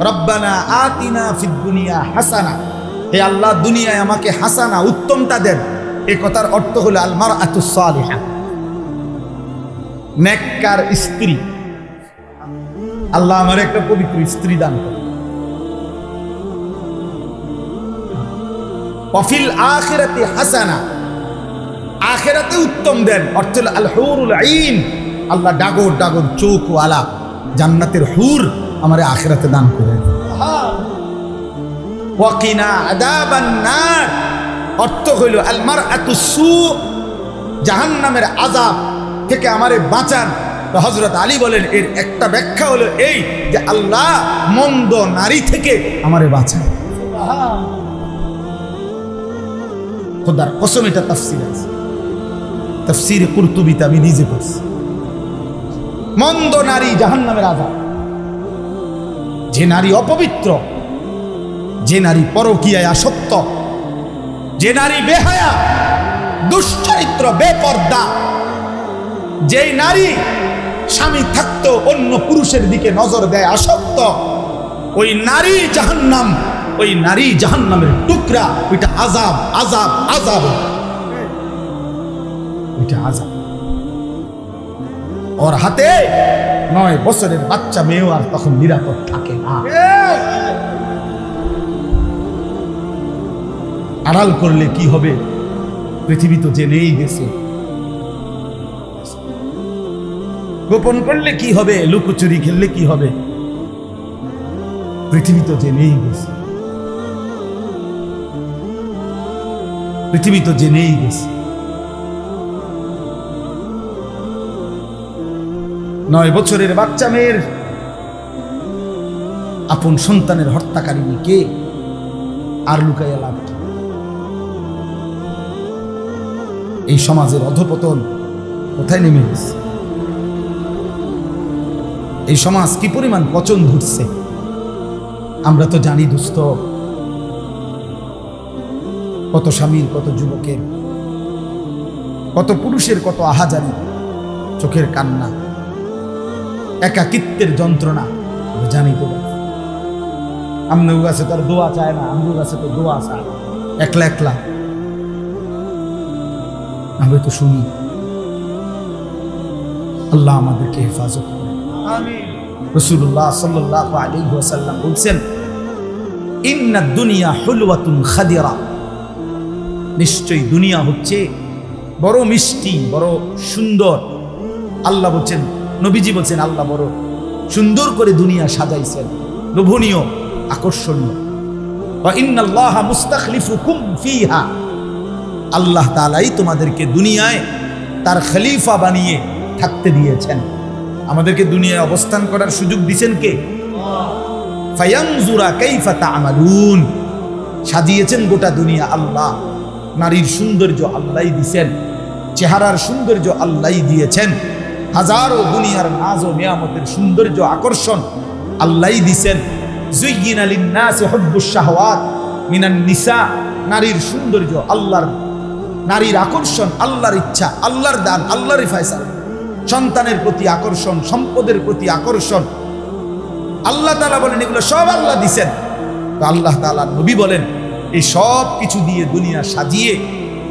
[SPEAKER 1] রব্বানা আতিনা ফিদ দুনিয়া হাসানা, হে আল্লাহ দুনিয়ায় আমাকে হাসানা, উত্তমটা দেন। এই কথার অর্থ হলো আল মারআতুস সালিহা, নেককার স্ত্রী। আল্লাহ আমার একটা পবিত্র স্ত্রী দান করেন। ওয়া ফিল আখিরাতি হাসানা, আখিরাতে উত্তম দেন। অর্থ হলো আল হুরুল আইন, আল্লাহ ডাগর ডাগর চোখওয়ালা জান্নাতের হুর আমারে আখিরাতে দান করেন। ওয়া কিনা আযাবান নার, অর্থ হইল আল মারআতুস সু, জাহান্নামের আযাব থেকে আমারে বাঁচান। তো হযরত আলী বলেন এর একটা ব্যাখ্যা হলো এই যে আল্লাহ মন্দ নারী থেকে আমারে বাঁচান। খোদার কসম, এটা তাফসীর আছে, তাফসীর কুরতুবীতে আমি নিজে পড়ছি। মন্দ নারী জাহান্নামের আযাব, যে নারী অপবিত্র, যে নারী পরকীয়ায় আসক্ত, যে নারী বেহায়া, দুশ্চরিত্র, বেপর্দা, যে নারী স্বামী থাকতো অন্য পুরুষের দিকে নজর দেয়, আসক্ত, ওই নারী জাহান্নাম, ওই নারী জাহান্নামের টুকরা। ওইটা আযাব, আযাব, আযাব, ওইটা আযাব। ওর হাতে 9 বছরের বাচ্চা মেয়েও আর তখন নিরাপদ থাকে না। আড়াল করলে কি হবে? পৃথিবী তো জেনেই গেছে। গোপন করলে কি হবে? লুকোচুরি খেললে কি হবে? পৃথিবী তো জেনেই গেছে, পৃথিবী তো জেনেই গেছে। 9 বছরের বাচ্চা মেয়ের আপন সন্তানের হত্যাকারিনী কে? আর লুকাইয়া লাভ কি? এই সমাজের অধপতন কোথায় নেমে গেছে? এই সমাজ কি পরিমাণ পচন ধরছে আমরা তো জানি দোস্ত। কত স্বামীর, কত যুবকের, কত পুরুষের কত আহাজারি, চোখের কান্না, একাকিত্বের যন্ত্রণা আমরা জানি তো। আমনের কাছে তো আর দোয়া চায় না, আমনের কাছে তো দোয়া চায়, একলা একলা আমরা তো শুনি। আল্লাহ আমাদেরকে হেফাজত করে। রাসূলুল্লাহ সাল্লাল্লাহু আলাইহি ওয়াসাল্লাম বলছেন, ইন্নাদ দুনিয়া হুলওয়াতুন খাদিরা, নিশ্চয়ই দুনিয়া হচ্ছে বড় মিষ্টি, বড় সুন্দর। আল্লাহ বলছেন, নবীজি বলছেন, আল্লাহ বড় সুন্দর করে দুনিয়া সাজাইছেন, লোভনীয়, আকর্ষণীয়। ওয়া ইন্নাল্লাহা মুস্তাখলিফুকুম ফিহা, আল্লাহ তাআলাই তোমাদেরকে দুনিয়ায় তার খলিফা বানিয়ে থাকতে দিয়েছেন। আমাদেরকে দুনিয়ায় অবস্থান করার সুযোগ দিয়েছেন কে? ফায়ানজুরা কাইফা তা'মালুন, সাজিয়েছেন গোটা দুনিয়া আল্লাহ। নারীর সৌন্দর্য আল্লাহই দিয়েছেন, চেহারার সৌন্দর্য আল্লাহই দিয়েছেন, হাজারো দুনিয়ার নাজ ও নিয়ামতের সৌন্দর্য আকর্ষণ আল্লাহই দিয়েছেন। যুয়্যিনা লিন-নাসি হুব্বুশ শাহওয়াত, মিনান নিসা, নারীর সৌন্দর্য, আল্লাহর নারীর আকর্ষণ, আল্লাহর ইচ্ছা, আল্লাহর দান, আল্লাহরই ফয়সালা। সন্তানের প্রতি আকর্ষণ, সম্পদের প্রতি আকর্ষণ, আল্লাহ তাআলা বলেন এগুলো সব আল্লাহ দিছেন। তো আল্লাহ তাআলা নবী বলেন এই সব কিছু দিয়ে দুনিয়া সাজিয়ে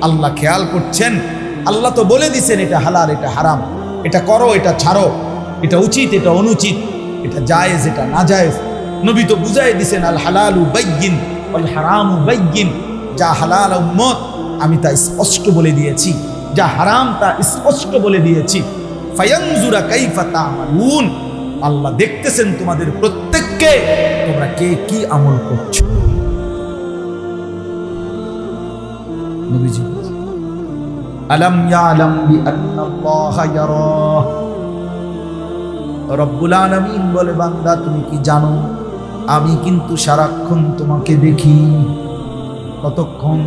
[SPEAKER 1] আল্লাহ খেয়াল করছেন। আল্লাহ তো বলে দিছেন এটা হালাল, এটা হারাম, এটা করো, এটা ছাড়ো, এটা উচিত, এটা অনুচিত, এটা জায়েজ, এটা নাজায়েজ। নবী তো বুঝাই দিছেন আল হালালু বাইয়িন ওয়াল হারামু বাইয়িন। যা হালাল উম্মত আমি তা স্পষ্ট বলে দিয়েছি, যা হারাম তা স্পষ্ট বলে দিয়েছি। ফায়ানজুরা কাইফা তা'মালুন, আল্লাহ দেখতেছেন তোমাদের প্রত্যেককে তোমরা কে কি আমল করছো। নবীজি আলাম ইয়ালাম বিআন্নাল্লাহা ইয়ারা, রব্বুল আলামিন বলে বান্দা তুমি কি জানো আমি কিন্তু সারাক্ষণ তোমাকে দেখি। কতক্ষণ?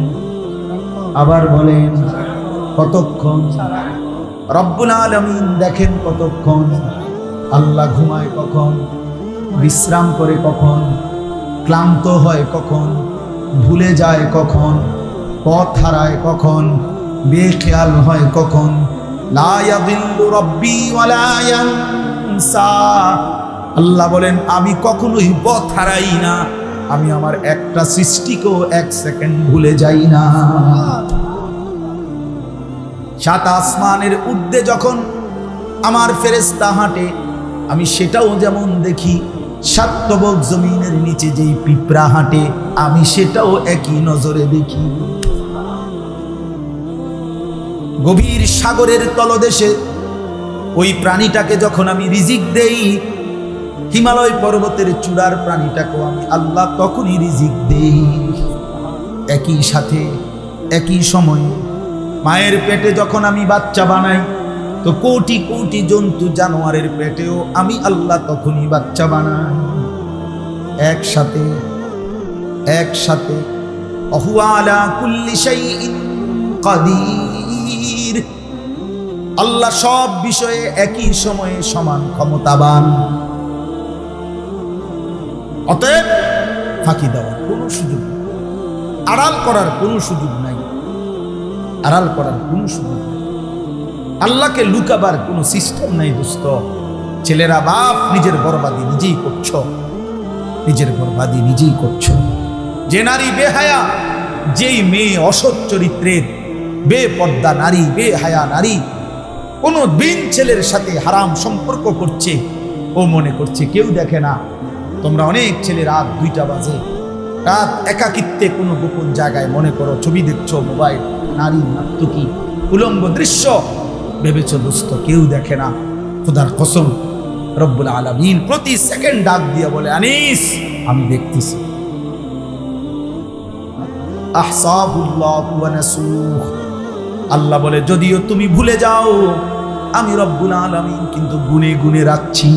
[SPEAKER 1] আবার বলেন কতক্ষণ? রব্বুল আলামিন দেখেন কতক্ষণ। আল্লাহ ঘুমায় কখন, বিশ্রাম করে কখন, ক্লান্ত হয় কখন, ভুলে যায় কখন, পথ হারায় কখন, বেখেয়াল হয় কখন। লা ইয়াদিল্লু রাব্বি ওয়ালা ইয়ানসা, আল্লাহ বলেন আমি কখনোই পথ হারাই না, আমি আমার একটা সৃষ্টিকেও এক সেকেন্ড ভুলে যাই না। সাত আসমানের ঊর্ধ্বে যখন আমার ফেরেশতা হাঁটে আমি সেটাও যেমন দেখি, সাত তবক জমিনের নিচে যেই পিঁপড়া হাঁটে আমি সেটাও একই নজরে দেখি। গভীর সাগরের তলদেশে ওই প্রাণীটাকে যখন আমি রিজিক দেই, হিমালয় পর্বতের চূড়ার প্রাণীটাকেও আমি আল্লাহ তখনই রিজিক দেই। একই সাথে একই সময়ে মায়ের পেটে যখন আমি বাচ্চা বানাই তো কোটি কোটি জন্তু জানোয়ারের পেটেও আমি আল্লাহ তখনই বাচ্চা বানাই। একসাথে একসাথে। ওহুয়া আলা কুল্লি শাইইন কাদির, আল্লাহ সব বিষয়ে একই সময়ে সমান ক্ষমতাবান। অতএব ফাঁকি দেওয়ার কোনো সুযোগ নেই, আড়াল করার কোনো সুযোগ নাই, আড়াল করার কোনো সুযোগ নেই। আল্লাহকে লুকাবার কোনো সিস্টেম নাই দোস্ত। ছেলেরা বাপ নিজের বরবাদি নিজেই করছ, নিজের বরবাদি নিজেই করছ। যে নারী বেহায়া, যেই মেয়ে অসৎ চরিত্রের, বেপর্দা নারী, বেহায়া নারী কোনো দিন ছেলের সাথে হারাম সম্পর্ক করছে, ও মনে করছে কেউ দেখে না। তোমরা অনেক ছেলে রাত 2টা বাজে, রাত একাকিত্বে কোনো গোপন জায়গায় মনে করো ছবি দেখছো, মোবাইল, নারী নাট্যকি উলঙ্গ দৃশ্য ভেবেছ দোস্ত কেউ দেখে না। খোদার কসম রব্বুল আলামিন প্রতি সেকেন্ড ডাক দিয়ে বলে আনিস আমি দেখতেছি। আহসাবুল্লাহু ওয়া নাসুহ, আল্লাহ বলে যদিও তুমি ভুলে যাও আমি রব্বুল আলামিন কিন্তু গুনে গুনে রাখছি।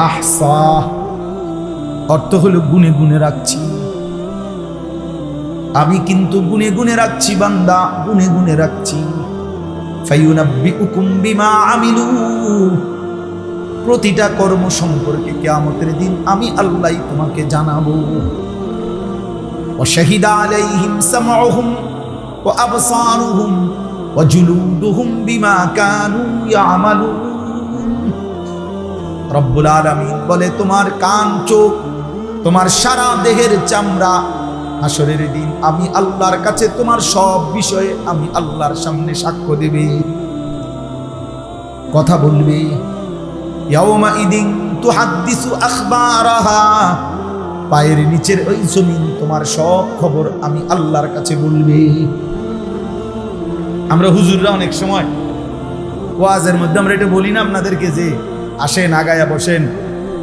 [SPEAKER 1] আহসা অর্থ হলো গুনে গুনে রাখছি, আমি কিন্তু গুনে গুনে রাখছি বান্দা, গুনে গুনে রাখছি। ফায়ুনাব্বিউকুম বিমা আমিলু, প্রতিটা কর্ম সম্পর্কে কিয়ামতের দিন আমি আল্লাহ তোমাকে জানাবো। ওয়া শাহিদা আলাইহিম সামউহুম ওয়া আবসারুহুম ওয়া জুলুদুহুম বিমা কানু ইয়ামালুন। রব্বুল আলামিন বলে তোমার কান, চোখ, তোমার সারা দেহের চামড়া হাসরের দিন আমি আল্লাহর কাছে তোমার সব বিষয়ে আমি আল্লাহর সামনে সাক্ষ্য দেবে, কথা বলবে। ইয়াউমা ইদিন তুহাদ্দিসু আখবারাহা, পায়ের নিচের ওই জমিন তোমার সব খবর আমি আল্লাহর কাছে বলবে। আমরা হুজুররা অনেক সময় ওয়াজের মধ্যে আমরা এটা বলি না আপনাদেরকে যে আসেন আগায়া বসেন,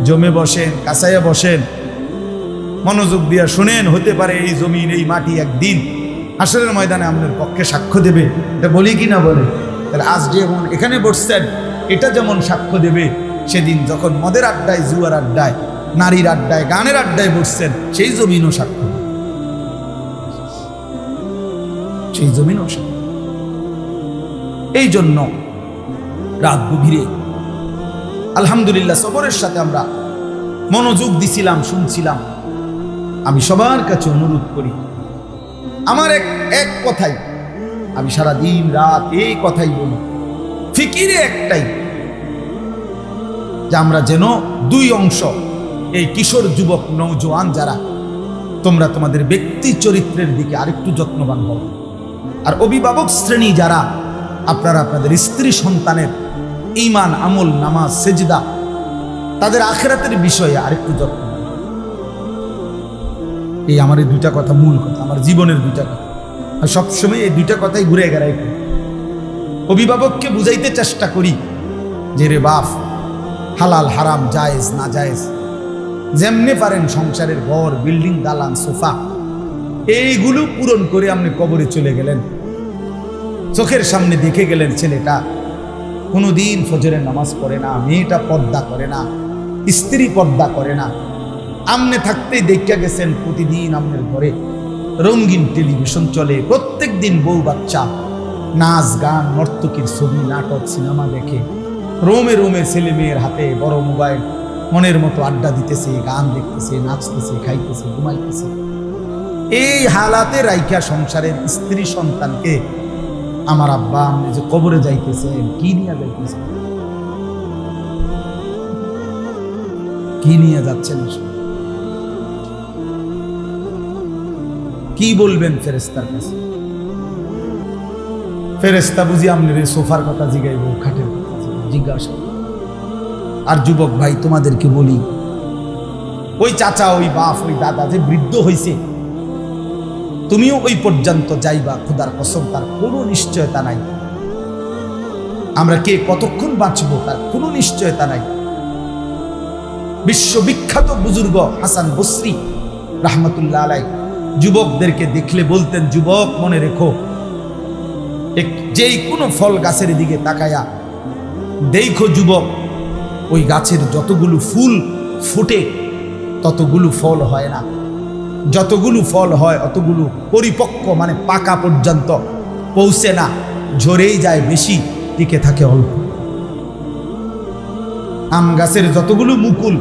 [SPEAKER 1] জমে বসেন, কাছাইয়া বসেন, মনোযোগ দিয়া শুনেন, হতে পারে এই জমিন এই মাটি একদিন হাসরের ময়দানে আমাদের পক্ষে সাক্ষ্য দেবে। এটা বলি কি না বলে? তাহলে আজ যেমন এখানে বসছেন এটা যেমন সাক্ষ্য দেবে সেদিন যখন মদের আড্ডায়, জুয়ার আড্ডায়, নারীর আড্ডায়, গানের আড্ডায় বসছেন সেই জমিনও সাক্ষ্য দেবে, সেই জমিনও সাক্ষ্য। এই জন্য রাত গভীরে আলহামদুলিল্লাহ সবরের সাথে আমরা মনোযোগ দিছিলাম, শুনছিলাম। আমি সবার কাছে অনুরোধ করি, আমার এক কথাই, আমি সারা দিন রাত এই কথাই বলি, ফিকিরে একটাই, যে আমরা যেন দুই অংশ, এই কিশোর যুবক নওজোয়ান যারা, তোমরা তোমাদের ব্যক্তি চরিত্রের দিকে আরেকটু যত্নবান হও। আর অভিভাবক শ্রেণী যারা, আপনারা আপনাদের স্ত্রী সন্তানের ঈমান, আমল, নামাজ, সেজদা, তাদের আখিরাতের বিষয়ে আরেকটু যত্ন। এই আমার এই দুইটা কথা মূল কথা, আমার জীবনের দুইটা কথা। আর সবসময় এই দুইটা কথাই ঘুরে গেড়াই করি। অভিভাবককে বুঝাইতে চেষ্টা করি যে রে বাপ, হালাল হারাম, জায়েজ না জায়েজ, যেমনে পারেন সংসারের ঘর, বিল্ডিং, দালান, সোফা, এইগুলো পূরণ করে আপনি কবরে চলে গেলেন। চোখের সামনে দেখে গেলেন ছেলেটা কোনোদিন ফজরের নামাজ পড়ে না, মেয়েটা পর্দা করে না, স্ত্রী পর্দা করে না। আমনে থাকতেই দেখা গেছেন প্রতিদিন আপনার ঘরে রঙিন টেলিভিশন চলে, প্রত্যেক দিন বউ বাচ্চা নাচ গান, নর্তকীর ছবি, নাটক, সিনেমা দেখে, রোমে রোমে ছেলে মেয়ের হাতে বড় মোবাইল, মনের মতো আড্ডা দিতেছে, গান দেখতেছে, নাচতেছে, খাইতেছে, ঘুমাইতেছে। এই হালাতে রাইখা সংসারের স্ত্রী সন্তানকে আমার আব্বা আপনি যে কবরে যাইতেছেন, কি নিয়ে যাইতেছেন, কি নিয়ে যাচ্ছেন, কি বলবেন ফেরেশতার কাছে? ফেরেশতা বুঝি আপনার সোফার কথা জিগাইব, খাটের কথা জিজ্ঞাসা। আর যুবক ভাই, তোমাদেরকে বলি, ওই চাচা, ওই বাপ, ওই দাদা যে বৃদ্ধ হইছে, তুমিও ওই পর্যন্ত যাইবা, খোদার কসম, তার কোনো নিশ্চয়তা নাই। আমরা কে কতক্ষণ বাঁচবো তার কোনো নিশ্চয়তা নাই। বিশ্ববিখ্যাত বুজুর্গ হাসান বসরি রাহমাতুল্লাহ আলাইহি যুবকদেরকে দেখলে বলতেন, যুবক মনে রেখো, যেই কোনো ফল গাছের দিকে তাকায়া দেখো যুবক, ওই গাছের যতগুলো ফুল ফুটে ততগুলো ফল হয় না, যতগুলো ফল হয় অতগুলো পরিপক্ক মানে পাকা পর্যন্ত পৌঁছে না, ঝরেই যায় বেশি, টিকে থাকে অল্প। আম গাছের যতগুলো মুকুল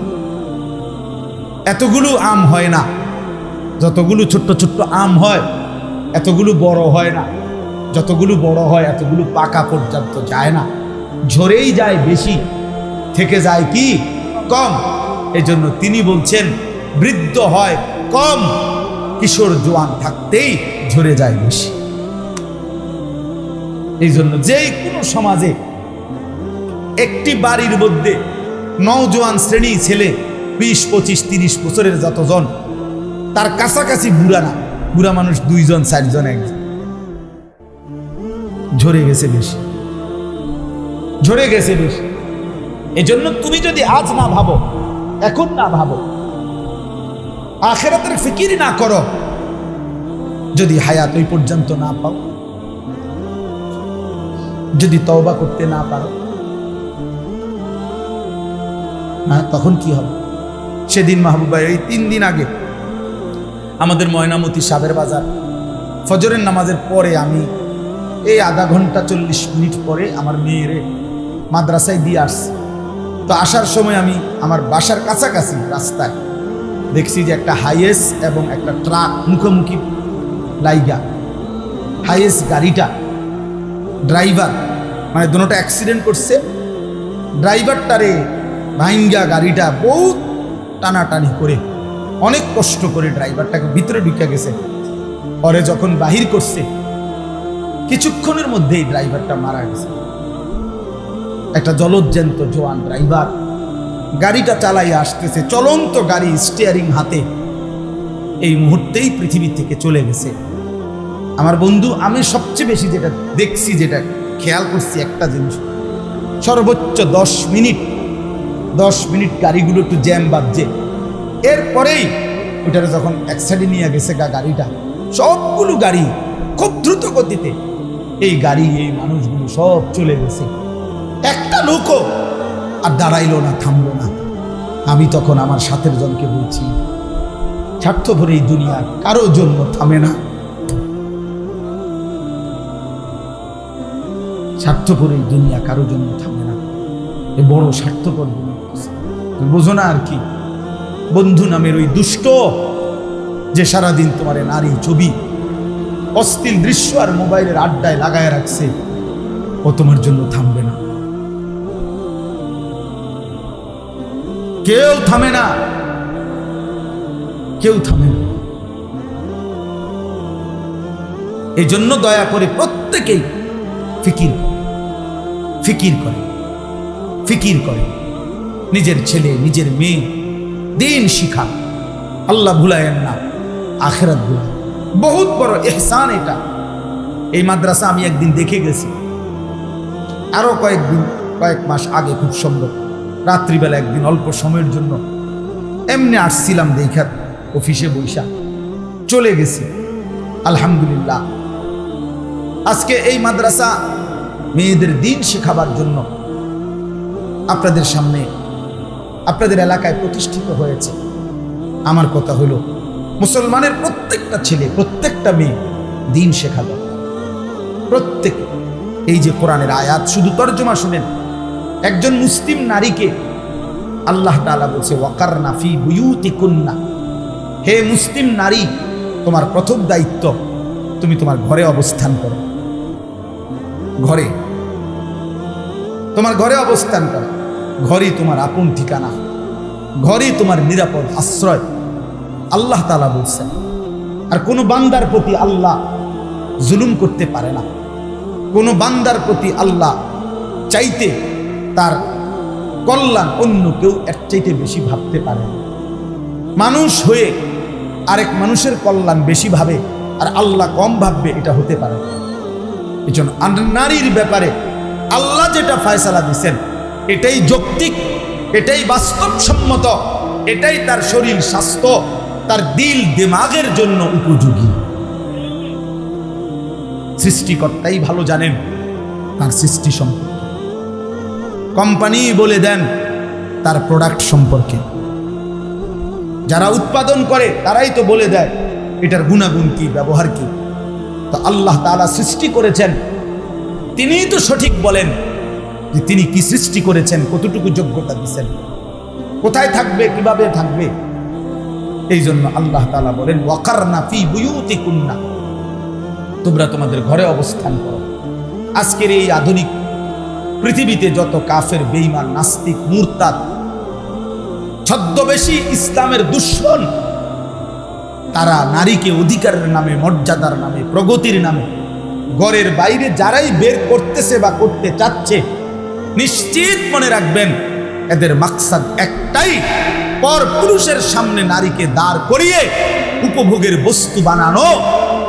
[SPEAKER 1] এতগুলো আম হয় না, যতগুলো ছোট্ট ছোট্ট আম হয় এতগুলো বড় হয় না, যতগুলো বড় হয় এতগুলো পাকা পর্যন্ত যায় না, ঝরেই যায় বেশি, থেকে যায় কি কম। এজন্য তিনি বলছেন বৃদ্ধ হয় কম, কিশোর জোয়ান থাকতেই ঝরে যায় বেশি। এই জন্য যেই কোনো সমাজে একটি বাড়ির মধ্যে নওজোয়ান শ্রেণী ছেলে 20, 25, 30 বছরের যতজন, তার কাছাকাছি বুড়া না, বুড়া মানুষ 2 জন 4 জন, 1 জন, ঝরে গেছে বেশি, ঝরে গেছে বেশি। এজন্য তুমি যদি আজ না ভাবো, এখন না ভাবো, আখিরাতের ফিকির না করো, যদি হায়াত ওই পর্যন্ত না পাও, যদি তওবা করতে না পারো, হ্যাঁ, তখন কি হবে? সেদিন মাহবুবা, এই 3 দিন আগে আমাদের ময়নামতি সাবের বাজার ফজরের নামাজের পরে আমি এই আধা ঘন্টা 40 মিনিট পরে আমার মেয়েরে মাদ্রাসায় দিয়ে আসছি। তো আসার সময় আমি আমার বাসার কাছাকাছি রাস্তায় দেখছি যে একটা হাইয়েস এবং একটা ট্রাক মুখোমুখি লাইগা। হাইয়েস গাড়িটা ড্রাইভার মানে দুটোটা অ্যাক্সিডেন্ট করছে, ড্রাইভারটারে ভাইঙ্গা গাড়িটা বহুত টানাটানি করে অনেক কষ্ট করে ড্রাইভারটাকে ভিতরে ঢুকে গেছে। পরে যখন বাহির করছে কিছুক্ষণের মধ্যেই ড্রাইভারটা মারা গেছে। একটা জলজ্যান্ত জোয়ান ড্রাইভার গাড়িটা চালাই আসতেছে, চলন্ত গাড়ি, স্টিয়ারিং হাতে, এই মুহূর্তেই পৃথিবী থেকে চলে গেছে। আমার বন্ধু, আমি সবচেয়ে বেশি যেটা দেখছি, যেটা খেয়াল করছি একটা জিনিস, সর্বোচ্চ 10 মিনিট গাড়িগুলো একটু জ্যাম বাজছে, এরপরেই ওইটারে যখন এক সাইডে নিয়ে গেছে গাড়িটা, সবগুলো গাড়ি খুব দ্রুত গতিতে, এই গাড়ি এই মানুষগুলো সব চলে গেছে, একটা লোকও আর দাঁড়াইলো না, থামলো না। আমি তখন আমার সাথের জনকে বলছি, স্বার্থপর এই দুনিয়া কারো জন্য থামে না, স্বার্থপর এই দুনিয়া কারো জন্য থামে না। এ বড় স্বার্থপর দুনিয়া, বোঝো না আর কি? বন্ধু নামের ওই দুষ্ট যে সারাদিন তোমার নারী ছবি, অশ্লীল দৃশ্য আর মোবাইলের আড্ডায় লাগায় রাখছে, ও তোমার জন্য থামবে না। কেউ থামে না, কেউ থামে না। এই জন্য দয়া করে প্রত্যেকেই ফিকির করে নিজের ছেলে নিজের মেয়ে দিন শিখা। আল্লাহ ভুলায়েন না, আখিরাত ভুলায়। বহুত বড় ইহসান এটা। এই মাদ্রাসা আমি একদিন দেখে গেছি, আরো কয়েক মাস আগে, খুব সম্ভব রাত্রিবেলা একদিন অল্প সময়ের জন্য এমনি আসছিলাম, দেখা অফিসে বৈশা চলে গেছি। আলহামদুলিল্লাহ, আজকে এই মাদ্রাসা মেয়েদের দিন শেখাবার জন্য আপনাদের সামনে, আপনাদের এলাকায় প্রতিষ্ঠিত হয়েছে। আমার কথা হলো, মুসলমানের প্রত্যেকটা ছেলে প্রত্যেকটা মেয়ে দিন শেখা দরকার। প্রত্যেকে এই যে কোরআনের আয়াত, শুধু তর্জমা শুনেন। একজন মুসলিম নারীকে আল্লাহ তাআলা বলছে ওয়াকারনা ফি বুয়ুতিকুন্না, হে মুসলিম নারী, তোমার প্রথম দায়িত্ব তুমি তোমার ঘরে অবস্থান করো। তোমার ঘরে অবস্থান করো। ঘরই তোমার আপন ঠিকানা, ঘরই তোমার নিরাপদ আশ্রয়, আল্লাহ তাআলা বলছেন। আর কোনো বান্দার প্রতি আল্লাহ জুলুম করতে পারে না। কোনো বান্দার প্রতি আল্লাহ চাইতে তার কল্যাণ অন্য কেউ এর চাইতে বেশি ভাবতে পারে না। মানুষ হয়ে আরেক মানুষের কল্যাণ বেশি ভাবে আর আল্লাহ কম ভাববে, এটা হতে পারে না। এই জন্য নারীর ব্যাপারে আল্লাহ যেটা ফয়সালা দিচ্ছেন এটাই যৌক্তিক, এটাই বাস্তবসম্মত, এটাই তার শরীর স্বাস্থ্য, তার দিল দিমাগের জন্য উপযোগী। সৃষ্টিকর্তাই ভালো জানেন তার সৃষ্টি সম্পর্কে। কোম্পানি বলে দেন তার প্রোডাক্ট সম্পর্কে। যারা উৎপাদন করে তারাই তো বলে দেয় এটার গুণাগুণ কি, ব্যবহার কি। তো আল্লাহ তাআলা সৃষ্টি করেছেন, তিনিই তো সঠিক বলেন যে তিনি কি সৃষ্টি করেছেন, কতটুকু যোগ্যতা দিচ্ছেন, কোথায় থাকবে, কিভাবে থাকবে। এই জন্য আল্লাহ তাআলা বলেন ওয়াকারনা ফি বুয়ুতিকুন্না, তোমরা তোমাদের ঘরে অবস্থান করো। আজকের এই আধুনিক পৃথিবীতে যত কাফের, বেঈমান, নাস্তিক, মুরতাদ, ছদ্মবেশী ইসলামের দুশ্মন, তারা নারীকে অধিকারের নামে, মর্যাদার নামে, প্রগতির নামে ঘরের বাইরে যারাই বের করতেছে বা করতে চাচ্ছে, নিশ্চিত মনে রাখবেন এদের মাকসাদ একটাই, পর পুরুষের সামনে নারীকে দাঁড় করিয়ে উপভোগের বস্তু বানানো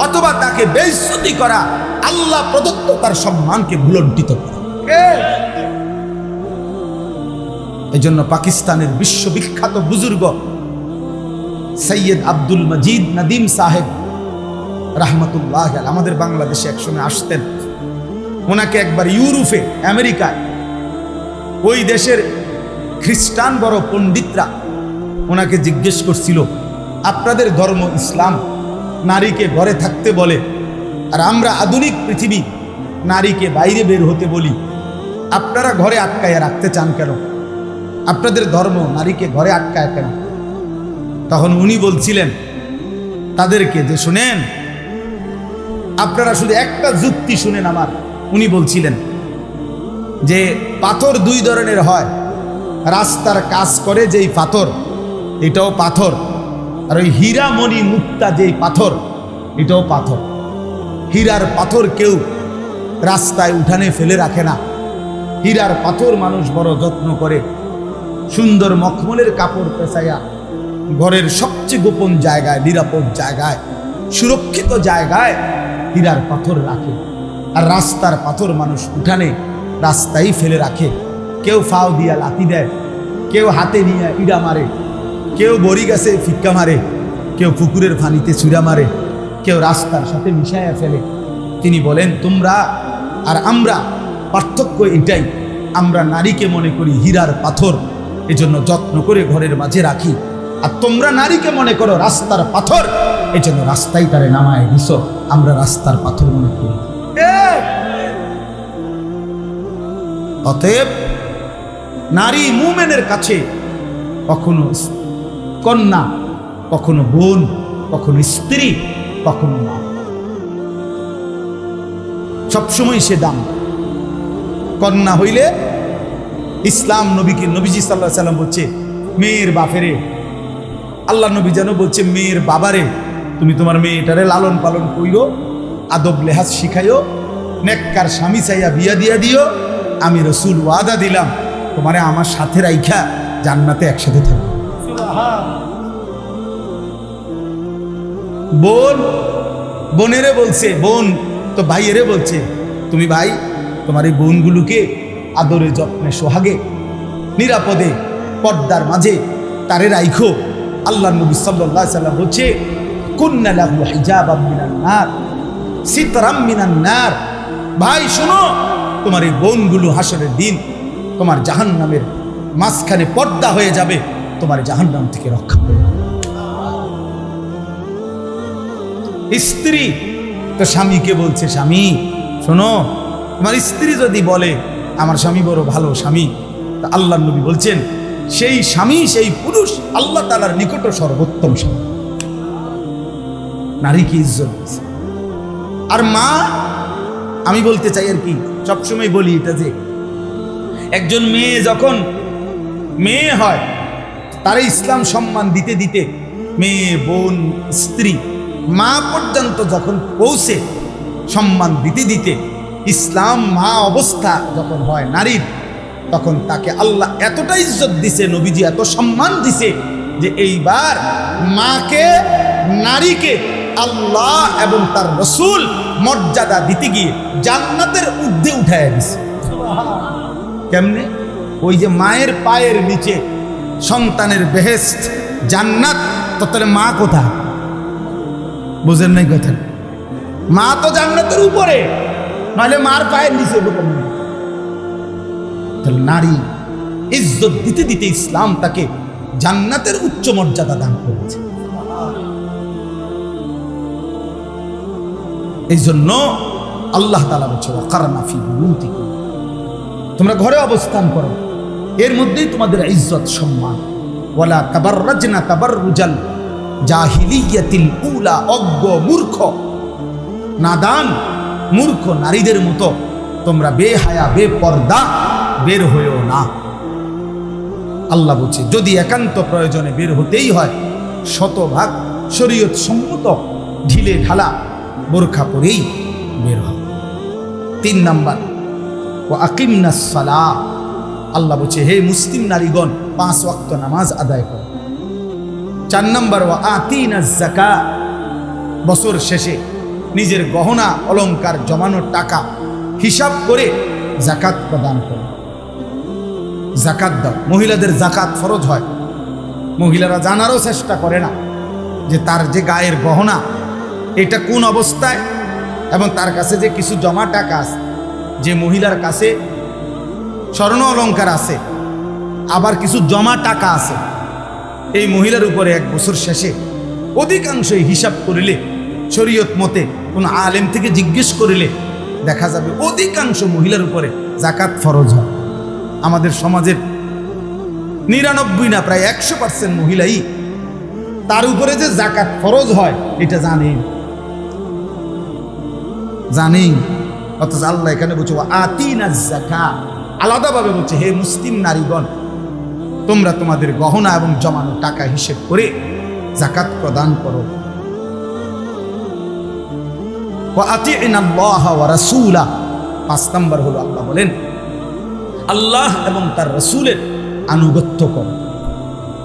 [SPEAKER 1] অথবা তাকে বেইজ্জতি করা, আল্লাহ প্রদত্ত তার সম্মানকে ভুলণ্ঠিত করা। এই জন্য পাকিস্তানের বিশ্ববিখ্যাত বুজুর্গ সৈয়দ আব্দুল মজিদ নদীম সাহেব রাহমাতুল্লাহ আলাইহি আমাদের বাংলাদেশে একসময় আসতেন। ওনাকে একবার ইউরোপে, আমেরিকায়, ওই দেশের খ্রিস্টান বড় পণ্ডিতরা ওনাকে জিজ্ঞেস করছিল, আপনাদের ধর্ম ইসলাম নারীকে ঘরে থাকতে বলে, আর আমরা আধুনিক পৃথিবী নারীকে বাইরে বের হতে বলি, আপনারা ঘরে আটকায় রাখতে চান কেন? আপনাদের ধর্ম নারীকে ঘরে আটকায় কেন? তখন উনি বলছিলেন তাদেরকে যে, শুনেন, আপনারা শুধু একটা যুক্তি শুনেন আমার। উনি বলছিলেন যে পাথর দুই ধরনের হয়, রাস্তার কাজ করে যেই পাথর, এটাও পাথর, আর ওই হীরা মণি মুক্তা যেই পাথর, এটাও পাথর। হীরার পাথর কেউ রাস্তায় উঠানে ফেলে রাখে না। হীরার পাথর মানুষ বড় যত্ন করে, সুন্দর মখমলের কাপড় পেঁচাইয়া ঘরের সবচেয়ে গোপন জায়গায়, নিরাপদ জায়গায়, সুরক্ষিত জায়গায় হীরার পাথর রাখে। আর রাস্তার পাথর মানুষ উঠানে রাস্তায় ফেলে রাখে। কেউ ফাও দিয়া লাথি দেয়, কেউ হাতে নিয়ে ইড়া মারে, কেউ বড়ি গাছে ফিক্কা মারে, কেউ পুকুরের পানিতে চুরা মারে, কেউ রাস্তার সাথে মিশাইয়া ফেলে। তিনি বলেন, তোমরা আর আমরা পার্থক্য এটাই, আমরা নারীকে মনে করি হীরার পাথর, এজন্য যত্ন করে ঘরের মাঝে রাখি, আর তোমরা নারীকে মনে করো রাস্তার পাথর, এজন্য রাস্তায় তারে নামায় দিছো। আমরা রাস্তার পাথর মনে করি। অতএব নারী মুমিনের কাছে কখনো কন্যা, কখনো বোন, কখনো স্ত্রী, কখনো মা, সবসময় সে দাম। কন্যা হইলে ইসলাম নবীকে, নবীজি সাল্লাল্লাহু আলাইহি সাল্লাম বলছে মেয়ের বাপেরে, আল্লাহ নবী যেন বলছে মেয়ের বাবারে, তুমি তোমার মেয়েটারে লালন পালন কইরো, আদব লেহাজ শিখাইও, নেককার স্বামী চাইয়া বিয়া দিয়া দিও, আমি রসুল ওয়াদা দিলাম তোমারে আমার সাথে রাইখা জান্নাতে একসাথে থাকবে। বোন বোনেরে বলছে, বোন তো ভাইয়েরে বলছে তুমি ভাই তোমার এই বোনগুলোকে আদরে যত্নে সোহাগে নিরাপদে পর্দার মাঝে তারে রাইখো। আল্লাহ নবী সাল্লাল্লাহু আলাইহি সাল্লাম বলছে কুন্না লাহু হিজাবাম মিনান নার সিতরাম মিনান নার। ভাই শোনো, তোমার এই বোনগুলো হাসরের দিন তোমার জাহান্নামের মাঝখানে পর্দা হয়ে যাবে, তোমার জাহান্নাম থেকে রক্ষা করবে। স্ত্রী তো স্বামীকে বলছে স্বামী শোনো, তোমার স্ত্রী যদি বলে আমার স্বামী বড় ভালো স্বামী, তা আল্লাহ নবী বলছেন সেই স্বামী, সেই পুরুষ আল্লাহ তাআলার নিকট সর্বোত্তম স্বামী। নারীকে ইজ্জত দিয়েছে। আর মা, আমি বলতে চাই আর কি, সবসময় বলি এটা যে একজন মেয়ে যখন মেয়ে হয় তারে ইসলাম সম্মান দিতে দিতে মেয়ে, বোন, স্ত্রী, মা পর্যন্ত যখন পৌঁছে সম্মান দিতে দিতে ইসলাম মা অবস্থা যখন হয় নারীর, তখন তাকে আল্লাহ এতটা ইজ্জত দিছে, নবীজি এত সম্মান দিছে যে এইবার মাকে, নারীকে আল্লাহ এবং তার রসুল মর্যাদা দিতে গিয়ে জান্নাতের ঊর্ধ্বে উঠায় দিছে। কেমনে? ওই যে মায়ের পায়ের নিচে সন্তানের বেহেশত জান্নাত, তো তাহলে মা কোথায়? বুঝেন নাই কথা? মা তো জান্নাতের উপরে, নাহলে মার পায়ের নিচে। তাহলে নারী ইজ্জত দিতে দিতে ইসলাম তাকে জান্নাতের উচ্চ মর্যাদা দান করেছে। এই জন্য আল্লাহ তাআলা বলছে ওয়াকারনা ফি বুয়ুতিকুম, তোমরা ঘরে অবস্থান করো, এর মধ্যেই তোমাদের ইজ্জত সম্মান। ওয়ালা তাবাররাজনা তাবাররুজাল জাহিলিয়াতিল উলা, অজ্ঞ মূর্খ নাদান মূর্খ নারীদের মতো তোমরা বেহায়া বেপর্দা বের হইও না। আল্লাহ বলছে যদি একান্ত প্রয়োজনে বের হতেই হয় শতভাগ শরীয়ত সম্মত ঢিলে ঢালা বোরখা পরেই বের হয়। 3 নাম্বার ওয়া আকিমনাস সালাহ, আল্লাহ বলছে হে মুসলিম নারীগণ 5 ওয়াক্ত নামাজ আদায় করো। 4 নাম্বার ওয়া আতিনাজ যাকাত, বছর শেষে নিজের গহনা অলংকার জমানোর টাকা হিসাব করে যাকাত প্রদান করো। যাকাত দাও। মহিলাদের যাকাত ফরজ হয়, মহিলারা জানারও চেষ্টা করে না যে তার যে গায়ের গহনা এটা কোন অবস্থায়, এবং তার কাছে যে কিছু জমা টাকা আছে, যে মহিলার কাছে স্বর্ণ অলংকার আছে আবার কিছু জমা টাকা আছে, এই মহিলার উপরে 1 বছর শেষে অধিকাংশই হিসাব করিলে, শরীয়ত মতে কোন আলেম থেকে জিজ্ঞেস করিলে দেখা যাবে অধিকাংশ মহিলার উপরে যাকাত ফরজ হয়। আমাদের সমাজের 99 না প্রায় 100% মহিলাই তার উপরে যে যাকাত ফরজ হয় এটা জানেন। অথচ আল্লাহ এখানে বলছে আতিনাজ যাকাত, আলাদাভাবে বলছে হে মুসলিম নারীগণ তোমরা তোমাদের গহনা এবং জমানো টাকা হিসেব করে যাকাত প্রদান করো। ওয়া আতিনাল্লাহ ওয়া রাসূলা, 5 নাম্বার হলো আল্লাহ বলেন আল্লাহ এবং তার রাসূলের আনুগত্য করো।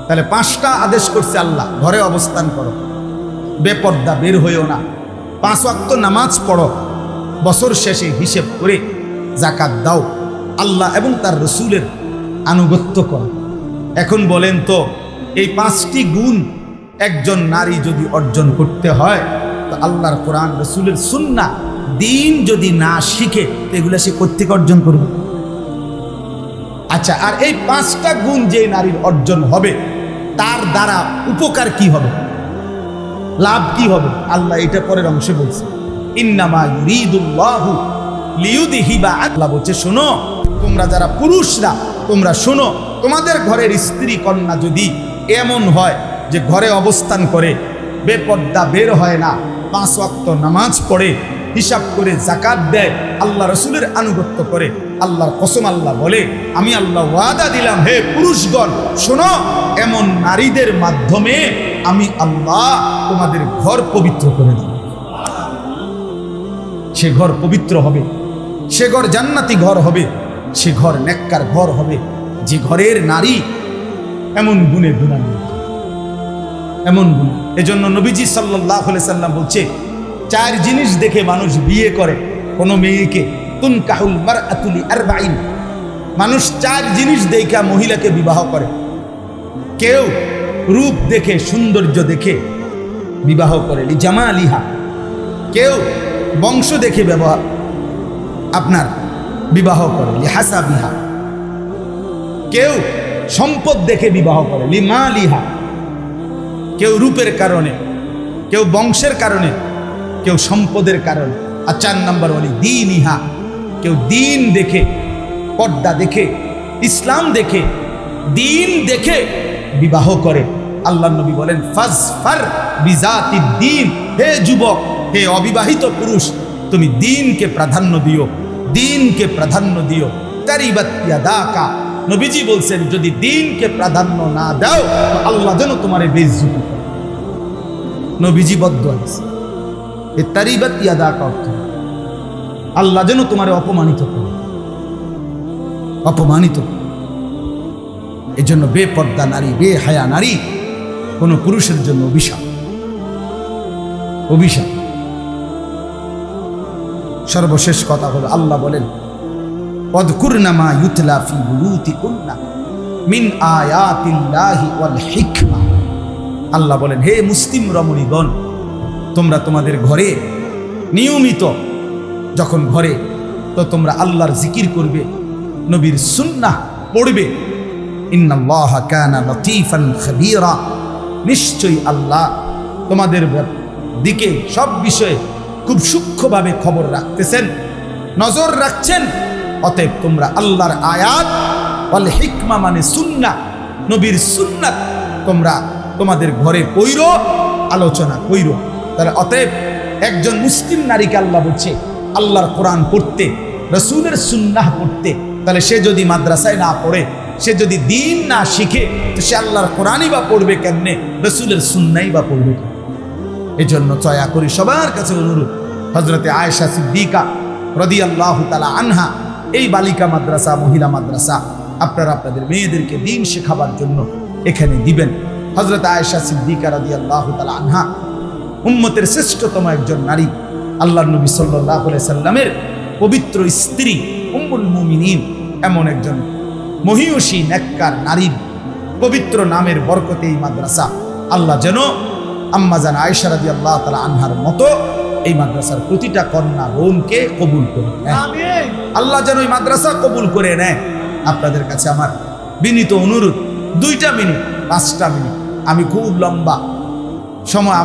[SPEAKER 1] তাহলে 5টা আদেশ করছে আল্লাহ, ঘরে অবস্থান করো, বেপর্দা বের হইও না, 5 ওয়াক্ত নামাজ পড়ো, বছর শেষে হিসেব করে যাকাত দাও, আল্লাহ এবং তার রাসূলের আনুগত্য করো। এখন বলেন তো এই 5টি গুণ একজন নারী যদি অর্জন করতে হয় তো আল্লাহর কোরআন, রাসূলের সুন্নাহ, দিন যদি না শিখে এগুলা সে কোত্থেকে অর্জন করবে? আচ্ছা, আর এই 5টা গুণ যে নারীর অর্জন হবে তার দ্বারা উপকার কি হবে, লাভ কি হবে? আল্লাহ এটা পরের অংশে বলছে ইন্নামা ইউরিদুল্লাহু লিইউযহিবা, আল্লাহ বলছে শোনো তোমরা যারা পুরুষরা তোমরা শোনো, তোমাদের ঘরের স্ত্রী কন্যা যদি এমন হয় যে ঘরে অবস্থান করে বেপর্দা বের হয় না, 5 ওয়াক্ত নামাজ পড়ে, হিসাব করে যাকাত দেয়, আল্লাহ রসুলের আনুগত্য করে, আল্লাহর কসম আল্লাহ বলে, আমি আল্লাহ ওয়াদা দিলাম হে পুরুষগণ শোনো, এমন নারীদের মাধ্যমে আমি আল্লাহ তোমাদের ঘর পবিত্র করে দেব। সে ঘর পবিত্র হবে, সে ঘর জান্নাতি ঘর হবে, সে ঘর নেককার ঘর হবে, যে ঘরের নারী এমন গুণে গুণান্বিত, এমন গুণ। এজন্য নবীজি সাল্লাল্লাহু আলাইহি সাল্লাম বলছে, 4 জিনিস দেখে মানুষ বিয়ে করে কোন মেয়েকে, তুনকাহুল মারআতু লি40। মানুষ 4 জিনিস দেখে মহিলাকে বিবাহ করে। কেউ রূপ দেখে, সৌন্দর্য দেখে বিবাহ করে, লি জামালিহা। কেউ বংশ দেখে আপনার বিবাহ করে, লি হাসাবিহা। কেউ সম্পদ দেখে বিবাহ করে, লি মালিহা। কেউ রূপের কারণে, কেউ বংশের কারণে, কেউ সম্পদের কারণে। আর 4 নম্বর বলি দীনিহা। কেউ দিন দেখে, পর্দা দেখে, ইসলাম দেখে, দিন দেখে বিবাহ করে। আল্লাহ নবী বলেন, ফাজফার বিজাতিদ দ্বীন। হে যুবক, হে অবিবাহিত পুরুষ, তুমি দিনকে প্রাধান্য দিও, দিনকে প্রাধান্য দিও। তারিবাত ইয়াদাকা। নবীজি বলছেন, যদি দিনকে প্রাধান্য না দাও তো আল্লাহ যেন তোমারে বেইজ্জতি করে। নবীজি বদদুয়া দিয়েছে, এই তারিবাত ইয়াদাকা অর্থ আল্লাহ যেন তোমারে অপমানিত করে, অপমানিত। এই জন্য বেপর্দা নারী, বেহায়া নারী কোন পুরুষের জন্য অভিশাপ, অভিশাপ। সর্বশেষ কথা হলো, আল্লাহ বলেন, ওয়াযকুরনা মা ইউতলা ফি বুয়ুতিকুন্না মিন আয়াতিল্লাহি ওয়াল হিকমা। আল্লাহ বলেন, হে মুসলিম রমণীগণ, তোমরা তোমাদের ঘরে নিয়মিত যখন ঘরে, তো তোমরা আল্লাহর জিকির করবে, নবীর সুন্নাহ পড়বে। ইন্নাল্লাহা কানা লতীফান খাবীরা। নিশ্চয়ই আল্লাহ তোমাদের দিকে সব বিষয়ে খুব সূক্ষ্মভাবে খবর রাখতেছেন, নজর রাখছেন। অতএব তোমরা আল্লাহর আয়াত ওয়াল হিকমা মানে সুন্নাহ, নবীর সুন্নাত তোমরা তোমাদের ঘরে কইরো, আলোচনা কইরো। তাহলে অতএব একজন মুসলিম নারীকে আল্লাহ বলছে আল্লাহর কোরআন পড়তে, রাসূলের সুন্নাহ পড়তে। তাহলে সে যদি মাদ্রাসায় না পড়ে, সে যদি দিন না শিখে, তো সে আল্লাহর কোরআনই বা পড়বে কেমনে, রাসূলের সুন্নাহই বা পড়বে কেমনে? এই জন্য দয়া করি সবার কাছে অনুরোধ, হযরতে আয়েশা সিদ্দিকা রাদিয়াল্লাহু তাআলা আনহা এই বালিকা মাদ্রাসা, মহিলা মাদ্রাসা আপনারা আপনাদের মেয়েদেরকে দিন শেখাবার জন্য এখানে দিবেন। হযরত আয়েশা সিদ্দিকা রাদিয়াল্লাহু তাআলা আনহা উম্মতের শ্রেষ্ঠতম একজন নারী, আল্লাহর নবী সাল্লাল্লাহু আলাইহি সাল্লামের পবিত্র স্ত্রী, উম্মুল মুমিনিন, এমন একজন মহিয়সী নেককার নারীর পবিত্র নামের বরকতে এই মাদ্রাসা আল্লাহ যেন আম্মাজান আয়েশা রাদিয়াল্লাহু তাআলা আনহার মতো এই মাদ্রাসার প্রতিটা কন্যা বোনকে কবুল করে নেয়। আল্লাহ যেন এই মাদ্রাসা কবুল করে নেয়। আপনাদের কাছে আমার বিনীত অনুরোধ, 2টা মিনিট, 5টা মিনিট, আমি খুব লম্বা সময়,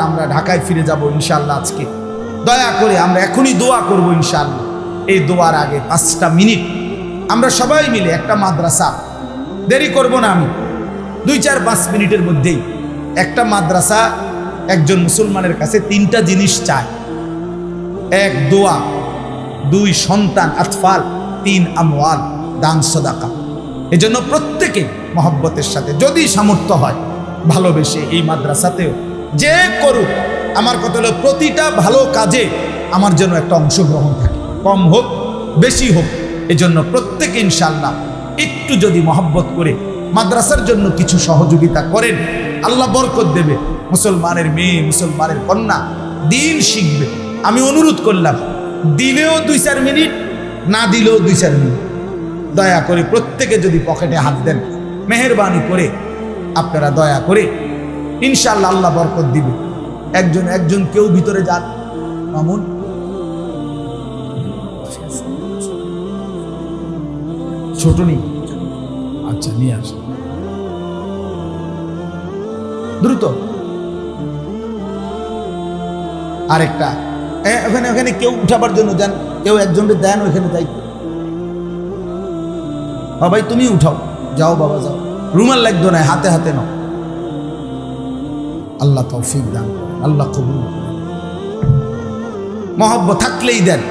[SPEAKER 1] আমরা ঢাকায় ফিরে যাব ইনশাআল্লাহ। আজকে দয়া করে আমরা এখনই দোয়া করব ইনশাআল্লাহ। এই দোয়ার আগে 5টা মিনিট আমরা সবাই মিলে একটা মাদ্রাসা, দেরি করব না, আমি 2-4-5 মিনিটের মধ্যেই একটা মাদ্রাসা একজন মুসলমানের কাছে 3টা জিনিস চায়। 1 দোয়া, 2 সন্তান আতফাল, 3 আমওয়াল, দান সদাকা। এজন্য প্রত্যেকে মহব্বতের সাথে, যদি সামর্থ্য হয়, ভালোবেসে এই মাদ্রাসাতেও যে করুক, আমার কথা হলো প্রতিটা ভালো কাজে আমার যেন একটা অংশগ্রহণ থাকে, কম হোক বেশি হোক। এজন্য প্রত্যেকে ইনশাআল্লাহ একটু যদি মহব্বত করে মাদ্রাসার জন্য কিছু সহযোগিতা করেন, আল্লাহ বরকত দেবে। মুসলমানের মেয়ে, মুসলমানের কন্যা দিন শিখবে। আমি অনুরোধ করলাম, দিলেও 2-4 মিনিট, না দিলেও 2-4 মিনিট, দয়া করে প্রত্যেকে যদি পকেটে হাত দেন, মেহেরবানি করে আপনারা দয়া করে, ইনশাআল্লাহ আল্লাহ বরকত দিবে। একজন কেউ ভিতরে যান, মামুন ছোট নেই, আচ্ছা নিয়ে আস দ্রুত। আরেকটা ওখানে কেউ উঠাবার জন্য যান, কেউ একজনকে দেন ওইখানে, তাই বাবাই তুমি উঠাও, যাও বাবা যাও, রুমাল লাগতো না, হাতে হাতে নাও। আল্লাহ তৌফিক দান করেন, আল্লাহ কবুল করেন। মহব্বত থাকলেই দেন,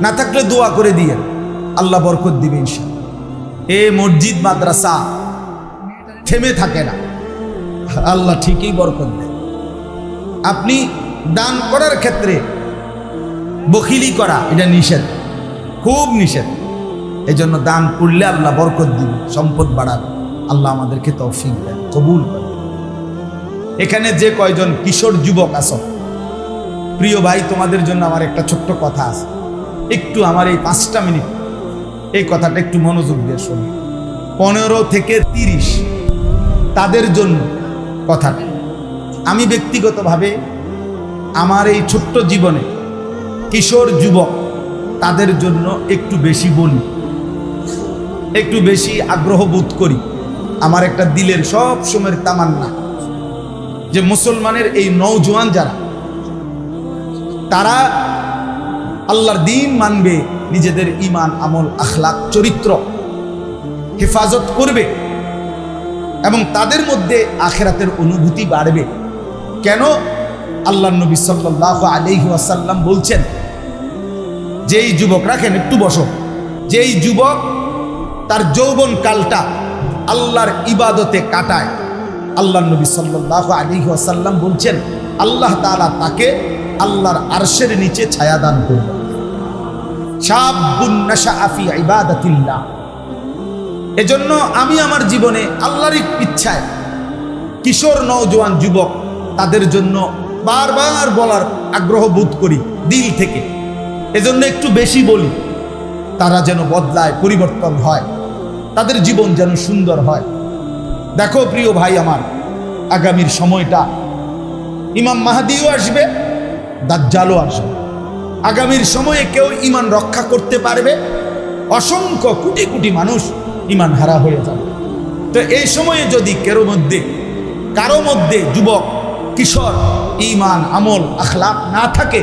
[SPEAKER 1] না থাকলে দোয়া করে দিয়েন, আল্লাহ বরকত দিবে ইনশাআল্লাহ। এ মসজিদ মাদ্রাসা থেমে থাকে না, আল্লাহ ঠিকই বরকত দেন। আপনি দান করার ক্ষেত্রে বখিলি করা এটা নিষেধ, খুব নিষেধ। এই জন্য দান করলে আল্লাহ বরকত দিবে, সম্পদ বাড়াবে। আল্লাহ আমাদেরকে তৌফিক দেন, কবুল করেন। এখানে যে কয়জন কিশোর যুবক আছো, প্রিয় ভাই, তোমাদের জন্য আমার একটা ছোট্ট কথা আছে। একটু আমার এই 5টা মিনিট এই কথাটা একটু মনোযোগ দিয়ে শোনো। 15 থেকে 30 তাদের জন্য কথাটা। আমি ব্যক্তিগতভাবে আমার এই ছোট্ট জীবনে কিশোর যুবক তাদের জন্য একটু বেশি বলি, একটু বেশি আগ্রহ বোধ করি। আমার একটা দিলের সব সময়ের তামান্না যে মুসলমানের এই নওজোয়ান যারা, তারা আল্লাহর দ্বীন মানবে, নিজেদের ঈমান, আমল, আখলাক, চরিত্র হেফাজত করবে এবং তাদের মধ্যে আখিরাতের অনুভূতি বাড়বে। কেন? আল্লাহর নবী সাল্লাল্লাহু আলাইহি ওয়াসাল্লাম বলছেন, যেই যুবক, রাখেন একটু বসো, যেই যুবক তার যৌবন কালটা আল্লাহর ইবাদতে কাটায়, আল্লাহর নবী সাল্লাল্লাহু আলাইহি ওয়াসাল্লাম বলছেন আল্লাহ তাআলা তাকে আল্লাহর আরশের নিচে ছায়া দান করবেন। শাবুন নাশাআ ফি ইবাদাতিল্লাহ। এজন্য আমি আমার জীবনে আল্লাহর ইচ্ছায় কিশোর নওজোয়ান যুবক তাদের জন্য বারবার বলার আগ্রহ বোধ করি দিল থেকে। এজন্য একটু বেশি বলি, তারা যেন বদলায়, পরিবর্তন হয়, তাদের জীবন যেন সুন্দর হয়। দেখো প্রিয় ভাই আমার, আগামীর সময়টা ইমাম মাহদিও আসবে, দাজ্জালও আসবে। আগামীর সময়ে কেউ ঈমান রক্ষা করতে পারবে? অসংখ্য কোটি কোটি মানুষ ঈমান হারা হয়ে যাবে। তো এই সময়ে যদি কারো মধ্যে যুবক, কিশোর ঈমান, আমল, আখলাক না থাকে,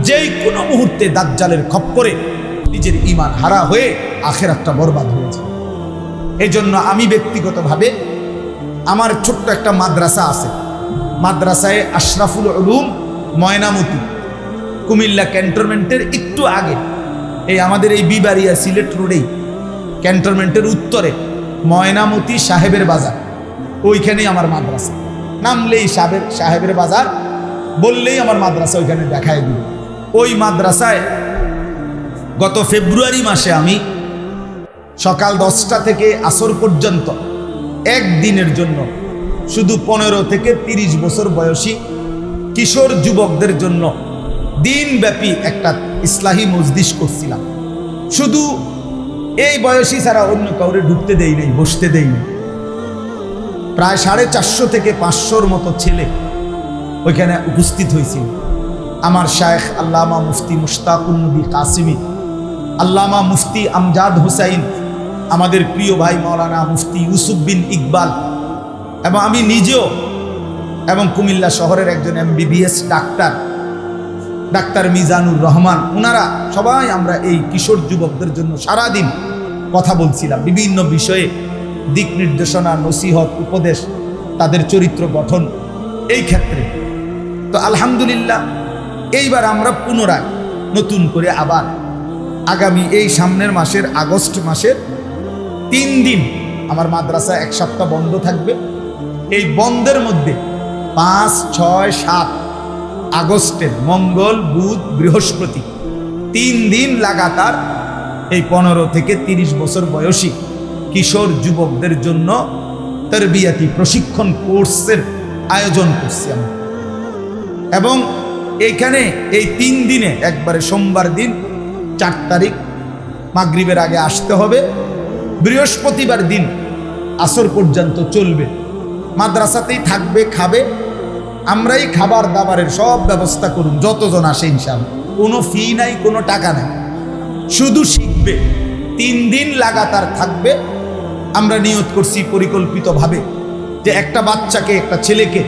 [SPEAKER 1] যেই কোনো মুহূর্তে দাজ্জালের খপ্পরে নিজের ঈমান হারা হয়ে আখিরাতটা বরবাদ হয়ে যাবে। এই জন্য আমি ব্যক্তিগতভাবে আমার ছোট্ট একটা মাদ্রাসা আছে, মাদ্রাসায় আশরাফুল উলুম ময়নামতি, কুমিল্লা ক্যান্টনমেন্টের একটু আগে, এই আমাদের এই বিবাড়িয়া সিলেট রোডেই ক্যান্টনমেন্টের উত্তরে ময়নামতি সাহেবের বাজার, ওইখানেই আমার মাদ্রাসা। নামলেই সাহেবের বাজার বললেই আমার মাদ্রাসা ওইখানে দেখায় দিল। ওই মাদ্রাসায় গত ফেব্রুয়ারি মাসে আমি সকাল 10টা থেকে আসর পর্যন্ত একদিনের জন্য শুধু 15 থেকে 30 বছর বয়সী কিশোর যুবকদের জন্য দিনব্যাপী একটা ইসলাহি মজলিস করছিলাম। শুধু এই বয়সী ছাড়া অন্য কাউরে ঢুকতে দেই নাই, বসতে দেই নাই। প্রায় 450 থেকে 500-র মতো ছেলে ওইখানে উপস্থিত হয়েছিল। আমার শায়েখ আল্লামা মুফতি মুশতাকুন নবী কাসিমি, আল্লামা মুফতি আমজাদ হুসাইন, আমাদের প্রিয় ভাই মাওলানা মুফতি ইউসুফ বিন ইকবাল, এবং আমি নিজেও, এবং কুমিল্লা শহরের একজন MBBS ডাক্তার মিজানুর রহমান, ওনারা সবাই আমরা এই কিশোর যুবকদের জন্য সারাদিন কথা বলছিলাম বিভিন্ন বিষয়ে, দিক নির্দেশনা, নসিহত, উপদেশ, তাদের চরিত্র গঠন এই ক্ষেত্রে। তো আলহামদুলিল্লাহ, এইবার আমরা পুনরায় নতুন করে আবার আগামী এই সামনের মাসের আগস্ট মাসের 3 দিন আমার মাদ্রাসা 1 সপ্তাহ বন্ধ থাকবে। এই বন্ধের মধ্যে 5, 6, 7 আগস্টের মঙ্গল, বুধ, বৃহস্পতি 3 দিন লাগাতার এই 15 থেকে 30 বছর বয়সী কিশোর যুবকদের জন্য তরবিয়াতি প্রশিক্ষণ কোর্সের আয়োজন করছি আমি। এবং এইখানে এই 3 দিনে একবারে সোমবার দিন 4 তারিখ মাগরিবের আগে আসতে হবে, বৃহস্পতিবার দিন আসর পর্যন্ত চলবে। মাদ্রাসাতেই থাকবে, খাবে, আমরাই খাবার দাবারের সব ব্যবস্থা করুন, যতজন আসে ইনশাআল্লাহ। কোনো ফি নাই, কোনো টাকা নাই, শুধু শিখবে। 3 দিন লাগাতার থাকবে। আমরা নিয়ত করছি পরিকল্পিতভাবে যে একটা বাচ্চাকে, একটা ছেলেকে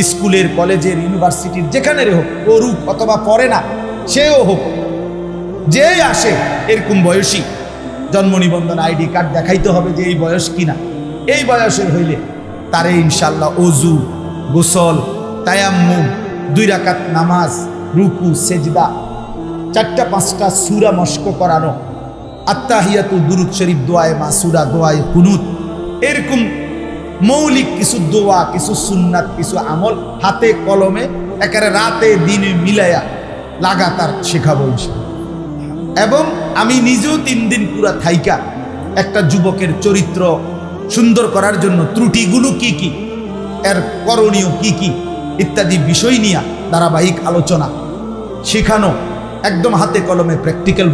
[SPEAKER 1] স্কুলের, কলেজের, ইউনিভার্সিটির যেখানে হোক, পড়ুক অথবা পড়ে না, সেও হোক, যেই আসে এরকম বয়সী, জন্ম নিবন্ধন ID কার্ড দেখাইতে হবে যে এই বয়স কিনা। এই বয়সের হইলে তারে ইনশাল্লাহ অজু, গোসল, তায়াম্মুম, 2 রাকাত নামাজ, রুকু সেজদা, 4টা-5টা সূরা মস্ক করানো, আত্তাহিয়াতু, দুরুদ শরীফ, দোয়ায়ে মাসুরা, দোয়ায়ে কুনুত, এরকম মৌলিক কিছু দোয়া, কিছু সুন্নাত, কিছু আমল হাতে কলমে একেবারে রাতে দিনে মিলাইয়া লাগাতার শেখাবো ইনশাআল্লাহ। এবং আমি নিজেও 3 দিন পুরা থাইকা একটা যুবকের চরিত্র সুন্দর করার জন্য ত্রুটিগুলো কি কি, এর করণীয় কি কি ইত্যাদি বিষয় নিয়ে ধারাবাহিক আলোচনা শেখানো, একদম হাতে কলমে প্র্যাকটিক্যাল